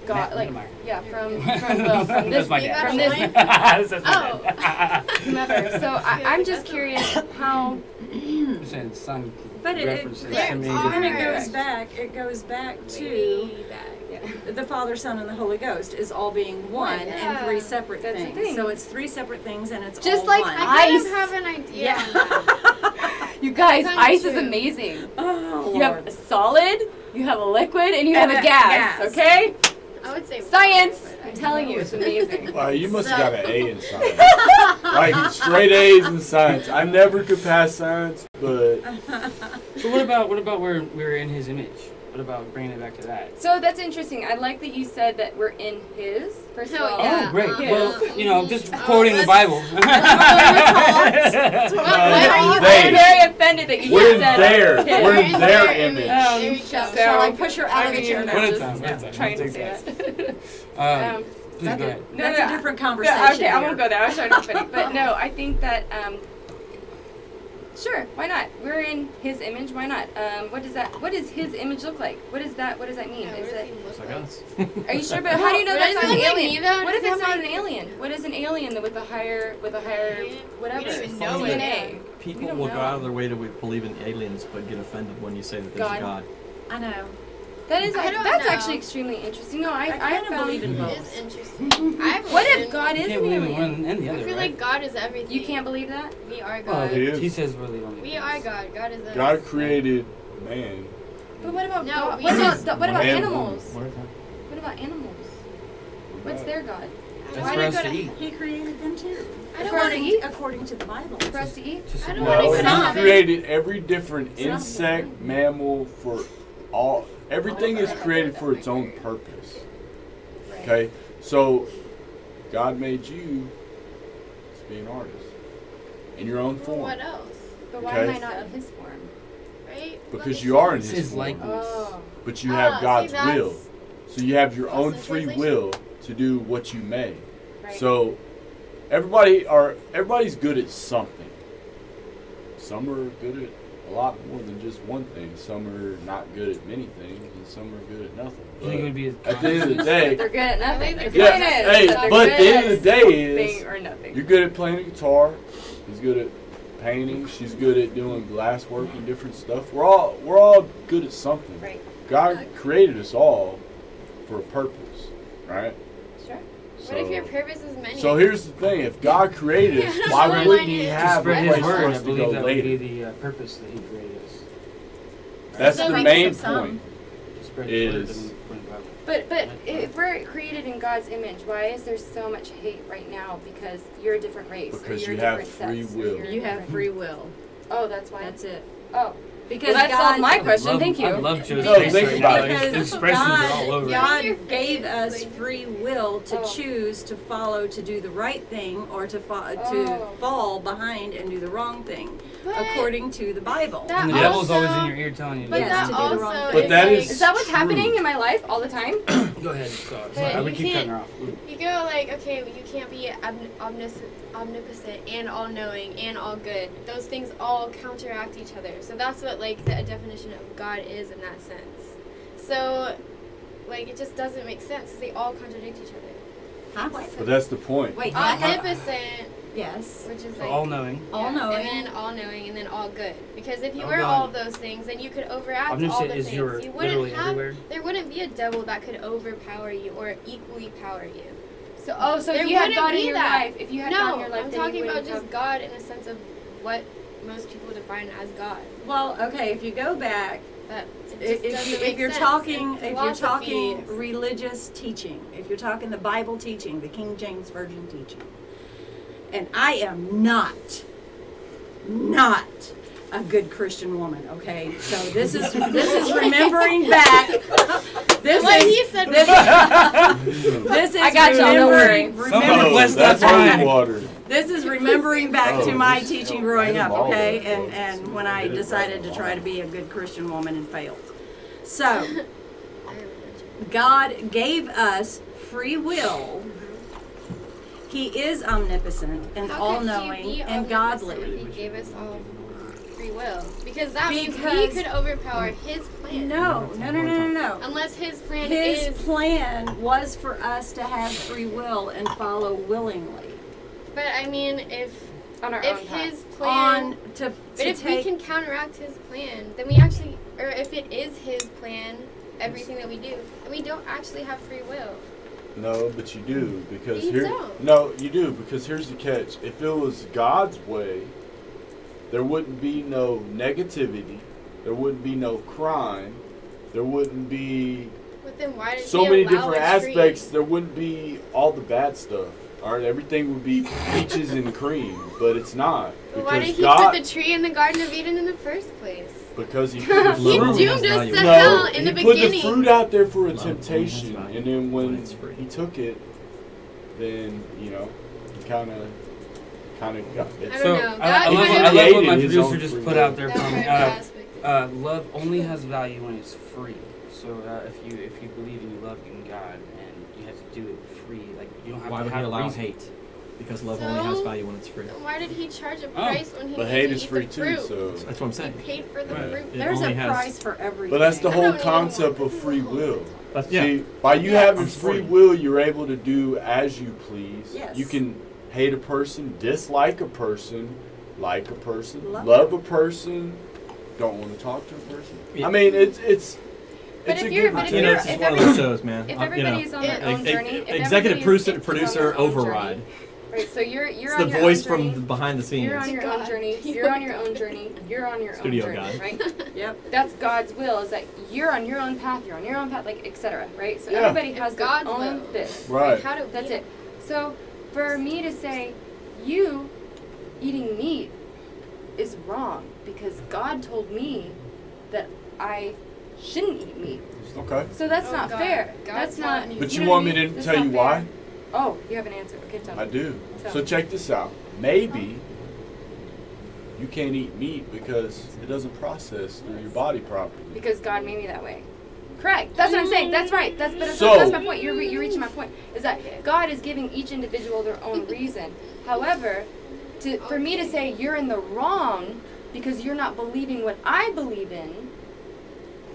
God, like Minotaur. yeah, from this That's my dad. from this That's my dad. whomever. So I'm just curious how. You're saying son But it references There so many are- different And it things. goes back. It goes back to Way back. the Father, Son, and the Holy Ghost is all being one Yeah. and three separate That's the things. thing. So it's three separate things, and it's Just all like one. I kind Ice. of have an idea. Yeah. on that. You guys, Kinda ice is true. amazing. Oh, You have Lord. a solid, you have a liquid, and you have And a a gas. gas. Okay? I would say Science. water, but I'm I telling you, it's amazing. Wow, you must have got an A in science. Like straight A's in science. I never could pass science, but So what about where we're in His image? What about bringing it back to that? So that's interesting. I like that you said that we're in His. First of Oh, all, yeah. Oh, great. Yeah. Well, just quoting the that's- Bible. What are you They- I'm very offended that you we're just said there. His. We're in their image. There you go. Shall I push her out of the chair now? One at a just time. One at a time. trying to Take say that. that. Please go ahead. That's a different conversation. Yeah, okay, I here. won't go there. I was trying to be funny. But no, I think that, sure, why not? We're in His image, why not? What does His image look like? What does that mean? Yeah, Is what does it, he look It's like like? us. are you sure? But how do you know But that's does not it an look like alien? me, though? What if Does it it's not have an alien? What is an alien with a higher whatever? We don't even know what it DNA. is. People We don't will know. go out of their way to believe in aliens, but get offended when you say that there's God. a God. I know. That is I don't that's know. actually extremely interesting. No, I kind of found. believe in It both. is interesting. I What believe if in- God You is can't an believe in alien? one and the other, I feel right? like God is everything. You can't believe that? We are Well, God. He is. He says we're the only We ones. are God. God is us. God created man. But what about No, God? we What just- about what about Man, animals? What is that? What about animals? What's their God? That's Why for did us go to to- eat. He created them too. I don't For us want to to eat? According to the Bible. For us to eat? Just I don't want wanna No, go to He heaven. created every different It's not insect, mammal for all. Everything is created for its own purpose. Okay, so God made you to be an artist in your own Well, form what else? But why am Okay. I not in His form? Right? because you are in It's His His form, likeness. Oh. but you have Ah, see, God's that's will. So you have your own lost in free translation. will to do what you may. Right. So everybody's good at something. Some are good at a lot more than just one thing. Some are not good at many things, and some are good at nothing. You think it would be a At the end of the day, They're good at nothing. I think The they're point good. is Hey, that they're but good at the end of at the day is something or nothing. you're good at playing the guitar. He's good at painting. She's good at doing glass work and different stuff. We're all good at something. Right. God created us all for a purpose, right? Sure. What if your purpose is many? So here's the thing: if God created us, why Well, wouldn't He to To have a spread place His for word, I us to believe go that would later? be the purpose that He created us. That's So the makes main of some. point. To spread His word Is- and bring the Bible. But if we're created in God's image, why is there so much hate right now? Because you're a different race. or Because you're you a have different free sex, or will. you're You have different- free will. Oh, that's why. That's it. Oh, Because well, that God, solved my question. Love- Thank you. I love Joe's No, face think right about now. it. His because expressions are all God, over. God Your gave face, us like- free will to Oh. choose to follow, to do the right thing, or to Oh. to fall behind and do the wrong thing, But according to the Bible. that And the devil's also- always in your ear telling you. But Yes, that to do the also wrong is thing. But that like, is- Is that what's True. happening in my life all the time? Go ahead. Sorry, But I would you keep cutting can't- her off. You go like, okay, you can't be omnipotent and all-knowing and all good. Those things all counteract each other. So that's what like the definition of God is in that sense. So, like, it just doesn't make sense because they all contradict each other. Huh? But that's the point. Wait, back up. Omnipotent Yes. which is So like all-knowing. All-knowing. and then all-knowing, and then all good. Because if you Oh, were God. all of those things, then you could overact I'm just all saying, the is things. you're You literally wouldn't have. everywhere. There wouldn't be a devil that could overpower you or equally power you. So There if you had wouldn't God in be your that. life, if you had God in your life, I'm then you talking about wouldn't just have- God in a sense of what most people define as God. Well, okay, if you go back, That it just doesn't if make you're sense. talking And if you're talking philosophy- religious teaching, if you're talking the Bible teaching, the King James Version teaching, and I am not a good Christian woman, okay? So this is remembering back. This What is he said was this is I got y'all, don't worry. Somebody bless that that's holy time. water. This is remembering back to Oh, my this- teaching growing hit 'em up, all okay? there, And folks. when I Hit it decided right to on. try to be a good Christian woman and failed. So, God gave us free will. He is omnipotent and How could he all-knowing be and omnipotent godly. if he gave us all free will? Because that means we Because- could overpower his plan. No. Unless his plan His is. plan was for us to have free will and follow willingly. But I mean, if on our if own path. his plan. To But if we take can counteract his plan, then we actually, or if it is his plan, everything that we do, then we don't actually have free will. No, but you do because You here. don't. No, you do because here's the catch. If it was God's way, there wouldn't be no negativity. There wouldn't be no crime. There wouldn't be But then why did so he many allow different a tree? aspects. There wouldn't be all the bad stuff. All right, everything would be peaches and cream, but it's not But why did because he God. put the tree in the Garden of Eden in the first place? Because he put the He fruit. doomed us to No, hell in he the put beginning. the fruit out there for a Love temptation, only has and then when it's free. he took it, then he kind of got it. I don't So know. I God love kind what of- my His producer own just free put will. out there That for me. hurt the aspect of it. Love only has value when it's free. So if you believe and you love in God and you have to do it free, like you don't have Why to would have he allow reason. hate? Because love only has So- value when it's free. Then why did he charge a Oh. price when he But made hate you is eat free the too, fruit? so. That's what I'm saying. He paid for the Right. fruit. It There's only a has- price for everything. But that's the I whole don't even concept know. of free will. Yeah. See, by you Yes. having free will, you're able to do as you please. Yes. You can hate a person, dislike a person, like a person, Love love a person, don't want to talk to a person. Yeah. I mean, it's But a if you're- give but or if You take. know, you're- this is if one of every- those shows, man. If You know, everybody's on their own journey, if executive everybody's on producer their own override. journey, right? So you're It's on the your voice own from journey. the behind the scenes. You're on your own God. journey. You're on your own journey. You're on your Studio own journey, God. right? Yep. That's God's will. Is that you're on your own path. You're on your own path, like etc. Right? So Yeah. everybody It's has their God's own will. this. Right. How do That's we it. So for me to say you eating meat is wrong because God told me that I shouldn't eat meat. Okay. So that's Oh, not God. fair. God's That's not. telling you. But you know want what me I to mean? That's tell not you fair. why? Oh, you have an answer. Okay, tell me. I do. Tell So me. check this out. Maybe you can't eat meat because it doesn't process through your body properly. Because God made me that way. Correct. That's what I'm saying. That's right. That's So- my point. You're reaching my point. Is that God is giving each individual their own reason. However, for me to say you're in the wrong because you're not believing what I believe in,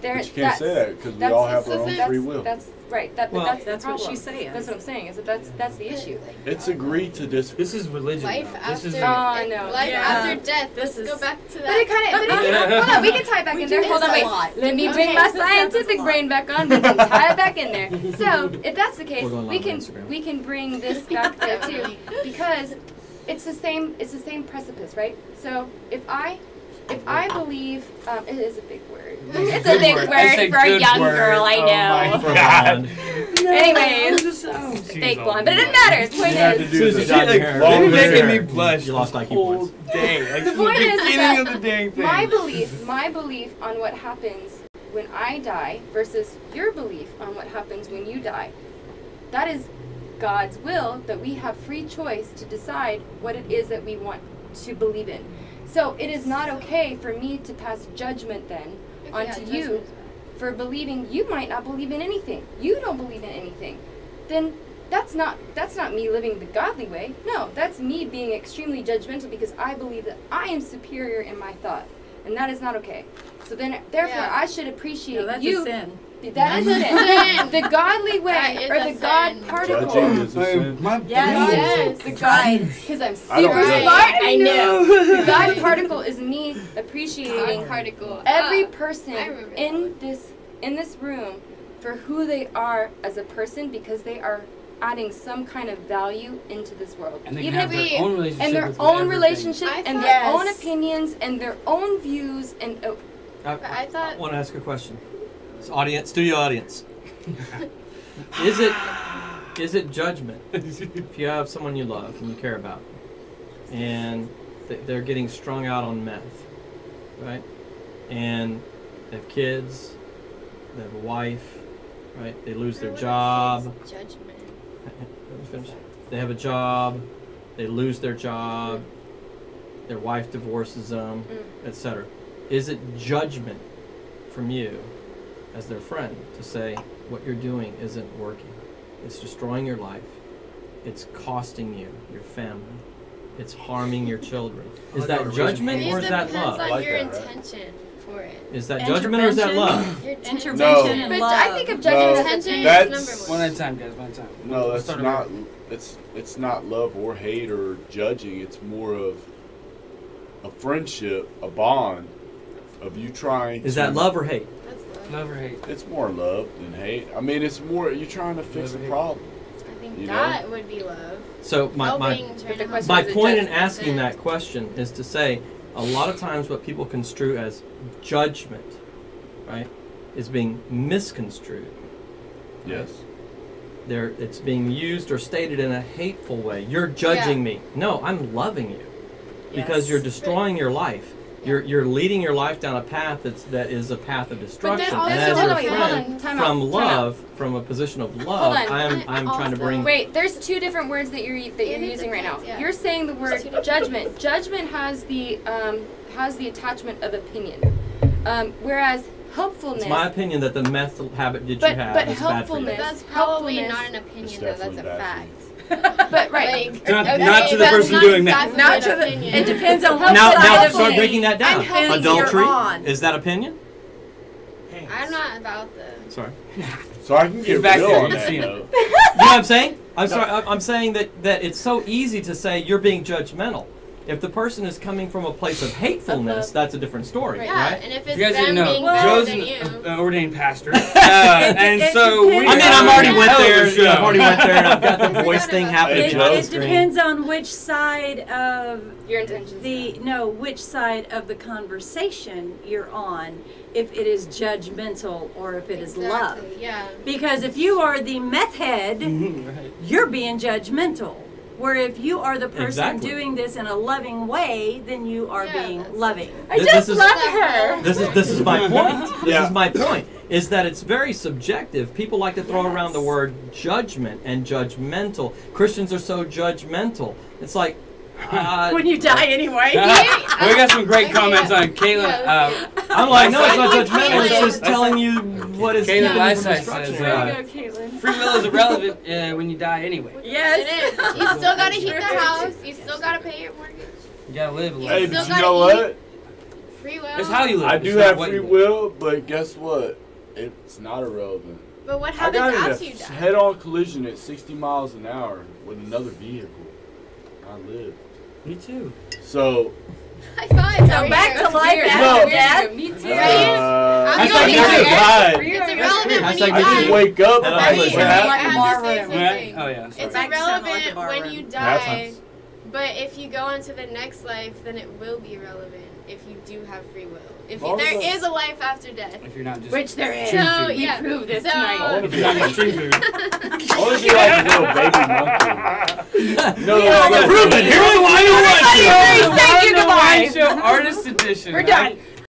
But you can't say that because we all have our own free will. That's right. But Well, that's the that's what problem. she's saying. That's what I'm saying. Is that that's the issue. It's agree to disagree. This is religion. Life though. after This is I know. life Yeah. after death. This Let's is- go back to But it that. kind of, hold on, we can tie it back We in do there. Hold this on, a wait. lot. Let me Okay. bring my This happens scientific a lot. brain back on, then we can tie it back in there. So, if that's the case, We're going we live on can Instagram. bring this back there too, because it's the same precipice, right? So if I believe, it is a big word. It's a big word. I say word for a good young word. girl, I Oh know. my For a God. blonde. Anyways, Jeez, fake oh, blonde, but it doesn't matter. The point You have to is, do Susan, the dyed your hair. long You're making hair. me blush. You lost the IQ whole points. day. Like The from point the is beginning that of the dang thing. my belief on what happens when I die versus your belief on what happens when you die. That is God's will, that we have free choice to decide what it is that we want to believe in. So it is not okay for me to pass judgment then onto you for believing you might not believe in anything. You don't believe in anything. Then that's not me living the godly way. No, that's me being extremely judgmental because I believe that I am superior in my thought. And that is not okay. So then therefore Yeah. I should appreciate No, that's you a sin. That is a sin. The godly way, That is or a the God sin. particle. Judging is a sin. Yes. The Right. God, because I'm I don't super judge. smart. I know. The God particle is me appreciating God particle. every Ah, person I remember in this room for who they are as a person, because they are adding some kind of value into this world. And they can Even have if their own relationship and their with own whatever relationship I and thought- their own Yes. opinions and their own views and But I thought. want to ask a question. It's audience, studio audience. Is it judgment if you have someone you love and you care about, and they're getting strung out on meth, right? And they have kids, they have a wife, right? They lose their job. Judgment. Let me finish. They have a job, they lose their job, their wife divorces them, etc. Is it judgment from you as their friend to say what you're doing isn't working? It's destroying your life. It's costing you your family. It's harming your children. Is that judgment or is that love? It depends on your Like that, right? intention for it. Is that judgment or is that love? Your Intervention No. and but love. I think of judgment as a Intention pain. is That's- number One one. at a time, guys. One at a time. No, Let's that's start not. over. It's not love or hate or judging. It's more of a friendship, a bond of you trying. Is to, that love or hate? That's love. Love or hate? It's more love than hate. I mean, it's more you trying to fix a Love or hate. problem. I think You know? that would be love. So my Helping, trying But to the help question my is it point in judgment? asking that question is to say a lot of times what people construe as judgment, right, is being misconstrued. Yes. It's being used or stated in a hateful way. You're judging me. No, I'm loving you because Yes. you're destroying your life. You're leading your life down a path that is a path of destruction. also- And as hold your on, wait, hold friend, on, time out, from time love, from a position of love, on. I'm trying to bring. Wait, there's two different words that you're It using right now. depends, yeah. You're saying the word There's two different judgment. Judgment has the attachment of opinion, whereas helpfulness. It's my opinion that the meth habit that you But- have but is bad for you. helpfulness- That's probably helpfulness. not an It's opinion, though. That's definitely a bad fact. But right. Like, Not- okay, not to the that's person not doing that. exactly Not an to the. opinion. It depends on Now, what now side of start the breaking that down. fence Adultery you're on. is that opinion? I'm not about the. Sorry. So I can He's get back real there, on you that see him. note. You know what I'm saying? I'm sorry. I'm saying that it's so easy to say you're being judgmental. If the person is coming from a place of hatefulness, that's a different story, Yeah, right? and if You it's guys them didn't know, being better Joe's than an you. ordained pastor, and it so we. depends. I mean, I'm already went Hell of a there. show. I've already went there, and I've got the voice thing happening. Hey, It, Joe. it depends on which side of Your intentions. which side of the conversation you're on, if it is judgmental or if it is love. Exactly, yeah. Because if you are the meth head, Right. you're being judgmental. Where if you are the person Exactly. doing this in a loving way, then you are Yeah, being that's- loving. I This just is- love her. This is my point. This Yeah. is my point. Is that it's very subjective. People like to throw around the Yes. word judgment and judgmental. Christians are so judgmental. It's like When you die anyway. We got some great comments on Caitlin. I'm like, no, it's not Like judgmental. It's Caitlin. just telling you what is Caitlin keeping you Lifesize from destruction. says, There you go, Caitlin. free will is irrelevant when you die anyway. Yes. It is. You still gotta heat the house. You still gotta pay your mortgage. You gotta live a You life. Hey, still but you gotta know eat. what? Free will. It's how you live. I It's do not have what free you live. will, but guess what? It's not irrelevant. But what I happens got in after you a die? head-on collision at 60 miles an hour with another vehicle. I lived. Me too. So, I thought So so. back to life Weird. after No. death. Me too. Right? I'm Hashtag going me to too. die. died. It's irrelevant when Hashtag you me I die. just wake up Head-on and collision. what Like happened? a I have to bar say room. something. Oh yeah. It's Sorry. Back to sounding like a irrelevant bar when room. you Half die, times. but if you go into the next life, then it will be relevant if you do have free will. If Well, there that's- is a life after death. If you're not just Which there is. street So food. yeah, proved this so, tonight. I wanna If you're not just street food. I want to be like a little baby monkey. No, Prove it. Here we go. Everybody, please, thank you, Wine goodbye. Show Artist Edition. We're right? done.